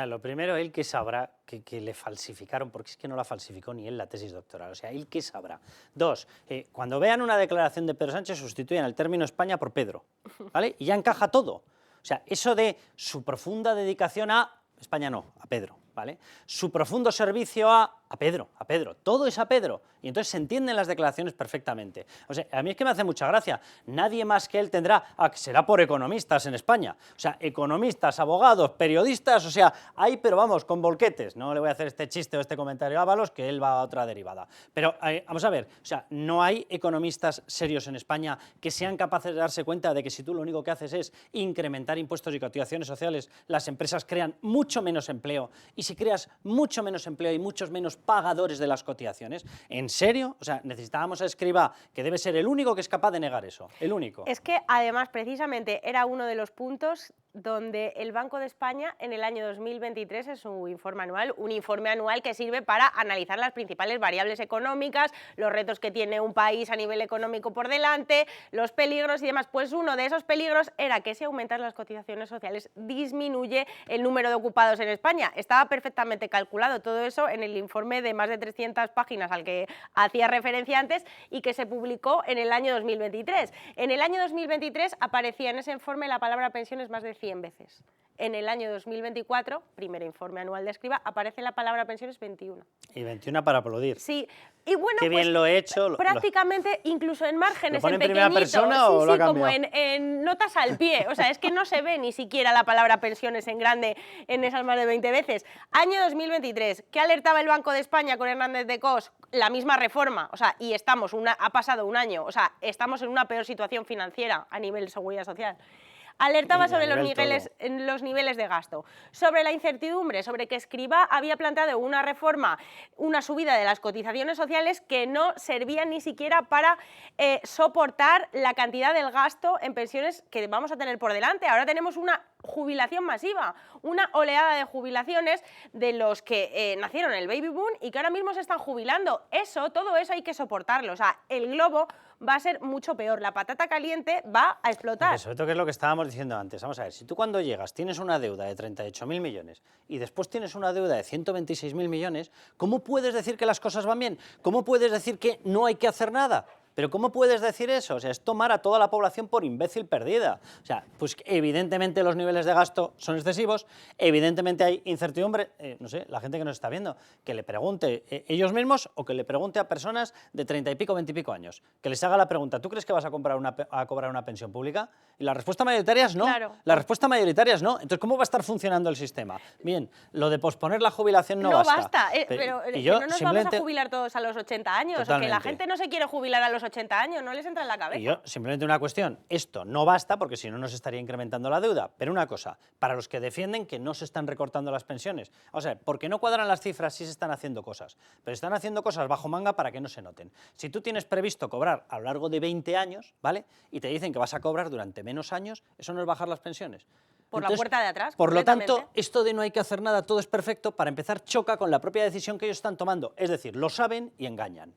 Lo primero, él que sabrá que le falsificaron, porque es que no la falsificó ni él la tesis doctoral, o sea, él que sabrá. 2, cuando vean una declaración de Pedro Sánchez, sustituyen el término España por Pedro, ¿vale? Y ya encaja todo. O sea, eso de su profunda dedicación a España no, a Pedro, ¿vale? Su profundo servicio a Pedro, todo es a Pedro. Y entonces se entienden las declaraciones perfectamente. O sea, a mí es que me hace mucha gracia. Nadie más que él tendrá, que será por economistas en España. O sea, economistas, abogados, periodistas, o sea, hay, pero vamos, con volquetes. No le voy a hacer este chiste o este comentario a Ábalos, que él va a otra derivada. Pero vamos a ver, o sea, no hay economistas serios en España que sean capaces de darse cuenta de que si tú lo único que haces es incrementar impuestos y cotizaciones sociales, las empresas crean mucho menos empleo. Y si creas mucho menos empleo y muchos menos pagadores de las cotizaciones, ¿en serio? O sea, necesitábamos a Escrivá, que debe ser el único que es capaz de negar eso, el único. Es que además precisamente era uno de los puntos donde el Banco de España en el año 2023 en su informe anual, un informe anual que sirve para analizar las principales variables económicas, los retos que tiene un país a nivel económico por delante, los peligros y demás, pues uno de esos peligros era que si aumentas las cotizaciones sociales disminuye el número de ocupados en España. Estaba perfectamente calculado todo eso en el informe de más de 300 páginas al que hacía referencia antes y que se publicó en el año 2023. En el año 2023 aparecía en ese informe la palabra pensiones más de 100 veces. En el año 2024, primer informe anual de Escrivá, aparece la palabra pensiones 21. Y 21 para aplaudir. Sí, y bueno, qué bien lo he hecho. Prácticamente, incluso en márgenes, ¿Lo pone en primera pequeñito, persona o lo ha como cambiado? en notas al pie. O sea, es que no se ve ni siquiera la palabra pensiones en grande en esas más de 20 veces. Año 2023, ¿qué alertaba el Banco de España con Hernández de Cos? La misma reforma, o sea, y ha pasado un año, o sea, estamos en una peor situación financiera a nivel de seguridad social. Alertaba sobre los niveles de gasto, sobre la incertidumbre, sobre que Escrivá había planteado una reforma, una subida de las cotizaciones sociales que no servían ni siquiera para soportar la cantidad del gasto en pensiones que vamos a tener por delante. Ahora tenemos una jubilación masiva, una oleada de jubilaciones de los que nacieron en el baby boom y que ahora mismo se están jubilando. Todo eso hay que soportarlo. O sea, el globo va a ser mucho peor, la patata caliente va a explotar. Porque sobre todo, que es lo que estábamos diciendo antes. Vamos a ver, si tú cuando llegas tienes una deuda de 38.000 millones y después tienes una deuda de 126.000 millones, ¿cómo puedes decir que las cosas van bien? ¿Cómo puedes decir que no hay que hacer nada? Pero ¿cómo puedes decir eso? O sea, es tomar a toda la población por imbécil perdida. O sea, pues evidentemente los niveles de gasto son excesivos, evidentemente hay incertidumbre, no sé, la gente que nos está viendo, que le pregunte ellos mismos o que le pregunte a personas de 30 y pico, 20 y pico años, que les haga la pregunta, ¿tú crees que vas a cobrar una pensión pública? Y la respuesta mayoritaria es no. Claro. La respuesta mayoritaria es no. Entonces, ¿cómo va a estar funcionando el sistema? Bien, lo de posponer la jubilación no basta. No basta, pero y que yo no nos simplemente... vamos a jubilar todos a los 80 años, Totalmente. o que la gente no se quiere jubilar a los 80 años, no les entra en la cabeza. Y yo, simplemente una cuestión, esto no basta porque si no nos estaría incrementando la deuda, pero una cosa, para los que defienden que no se están recortando las pensiones, o sea, porque no cuadran las cifras, sí se están haciendo cosas, pero están haciendo cosas bajo manga para que no se noten. Si tú tienes previsto cobrar a lo largo de 20 años, ¿vale? Y te dicen que vas a cobrar durante menos años, eso no es bajar las pensiones. Por Entonces, la puerta de atrás. Por lo tanto, completamente. esto de no hay que hacer nada, todo es perfecto, para empezar choca con la propia decisión que ellos están tomando, es decir, lo saben y engañan.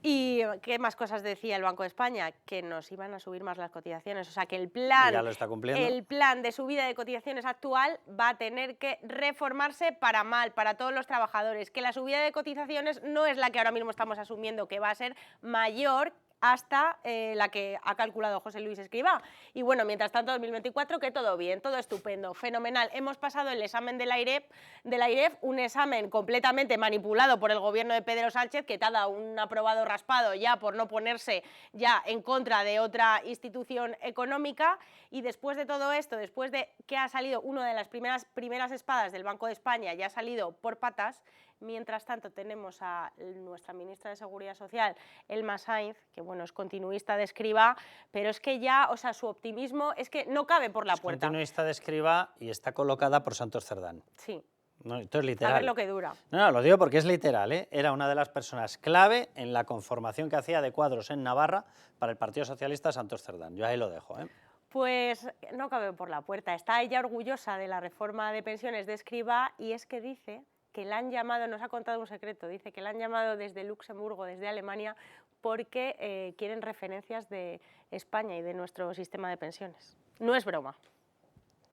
¿Y qué más cosas decía el Banco de España? Que nos iban a subir más las cotizaciones, o sea que el plan, ya lo está cumpliendo. el plan de subida de cotizaciones actual va a tener que reformarse para mal, para todos los trabajadores, que la subida de cotizaciones no es la que ahora mismo estamos asumiendo, que va a ser mayor hasta la que ha calculado José Luis Escrivá. Y bueno, mientras tanto, 2024, que todo bien, todo estupendo, fenomenal. Hemos pasado el examen de la AIREF, un examen completamente manipulado por el gobierno de Pedro Sánchez, que te ha dado un aprobado raspado ya por no ponerse ya en contra de otra institución económica. Y después de todo esto, después de que ha salido una de las primeras espadas del Banco de España, ya ha salido por patas. Mientras tanto tenemos a nuestra ministra de Seguridad Social, Elma Sainz, que bueno, es continuista de Escrivá, pero es que ya, o sea, su optimismo es que no cabe por la puerta. Es continuista de Escrivá y está colocada por Santos Cerdán. Sí. No, esto es literal. A ver lo que dura. No, lo digo porque es literal, ¿eh? Era una de las personas clave en la conformación que hacía de cuadros en Navarra para el Partido Socialista Santos Cerdán. Yo ahí lo dejo, ¿eh? Pues no cabe por la puerta. Está ella orgullosa de la reforma de pensiones de Escrivá y es que dice que la han llamado, nos ha contado un secreto, dice que la han llamado desde Luxemburgo, desde Alemania, porque quieren referencias de España y de nuestro sistema de pensiones. No es broma.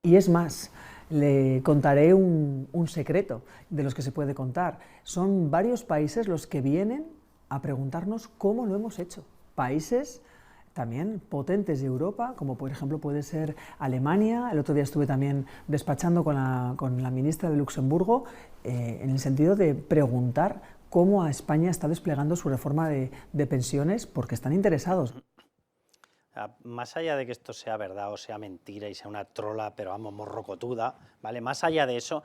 Y es más, le contaré un secreto de los que se puede contar. Son varios países los que vienen a preguntarnos cómo lo hemos hecho. Países también potentes de Europa, como por ejemplo puede ser Alemania. El otro día estuve también despachando con la ministra de Luxemburgo en el sentido de preguntar cómo a España está desplegando su reforma de pensiones, porque están interesados. Más allá de que esto sea verdad o sea mentira y sea una trola, pero vamos, morrocotuda, ¿vale? Más allá de eso,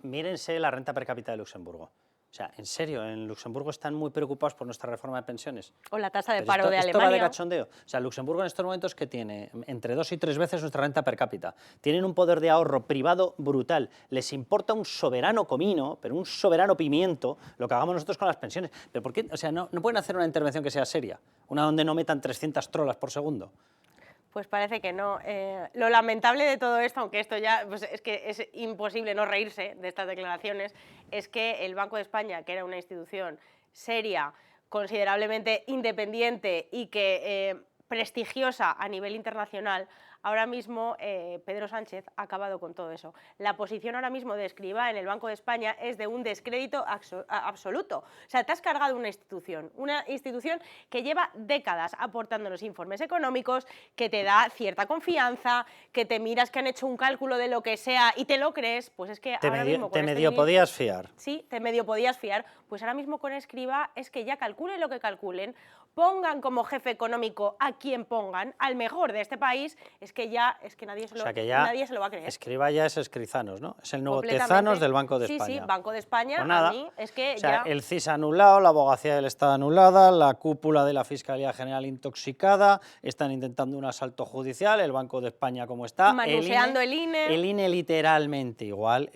mírense la renta per cápita de Luxemburgo. O sea, en serio, en Luxemburgo están muy preocupados por nuestra reforma de pensiones. O la tasa de Pero paro de esto va de Alemania. cachondeo. O sea, Luxemburgo en estos momentos, ¿qué tiene? Entre 2 y 3 veces nuestra renta per cápita. Tienen un poder de ahorro privado brutal. Les importa un soberano comino, pero un soberano pimiento, lo que hagamos nosotros con las pensiones. ¿Pero por qué? O sea, no pueden hacer una intervención que sea seria, una donde no metan 300 trolas por segundo. Pues parece que no. Lo lamentable de todo esto, aunque esto ya pues es que es imposible no reírse de estas declaraciones, es que el Banco de España, que era una institución seria, considerablemente independiente y que prestigiosa a nivel internacional, ahora mismo Pedro Sánchez ha acabado con todo eso. La posición ahora mismo de Escrivá en el Banco de España es de un descrédito absoluto. O sea, te has cargado una institución que lleva décadas aportándonos informes económicos, que te da cierta confianza, que te miras que han hecho un cálculo de lo que sea y te lo crees, pues es que ahora mismo... Te medio podías fiar. Sí, te medio podías fiar. Pues ahora mismo con Escrivá es que ya calculen lo que calculen, pongan como jefe económico a quien pongan, al mejor de este país, es que nadie se lo va a creer. Escrivá ya es Escrizanos, ¿no? Es el nuevo Tezanos del Banco de España. Sí, Banco de España, pues nada, a mí es que o sea, ya... el CIS anulado, la abogacía del Estado anulada, la cúpula de la Fiscalía General intoxicada, están intentando un asalto judicial, el Banco de España como está. Manuseando el INE. El INE literalmente igual,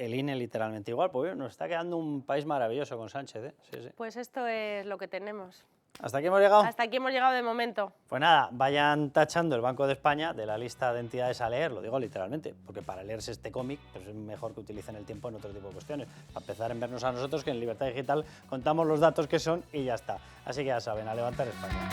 pues nos está quedando un país maravilloso con Sánchez, ¿eh? Sí, sí. Pues esto es lo que tenemos. ¿Hasta aquí hemos llegado? Hasta aquí hemos llegado de momento. Pues nada, vayan tachando el Banco de España de la lista de entidades a leer, lo digo literalmente, porque para leerse este cómic pues es mejor que utilicen el tiempo en otro tipo de cuestiones. Para empezar en vernos a nosotros, que en Libertad Digital contamos los datos que son y ya está. Así que ya saben, a levantar España.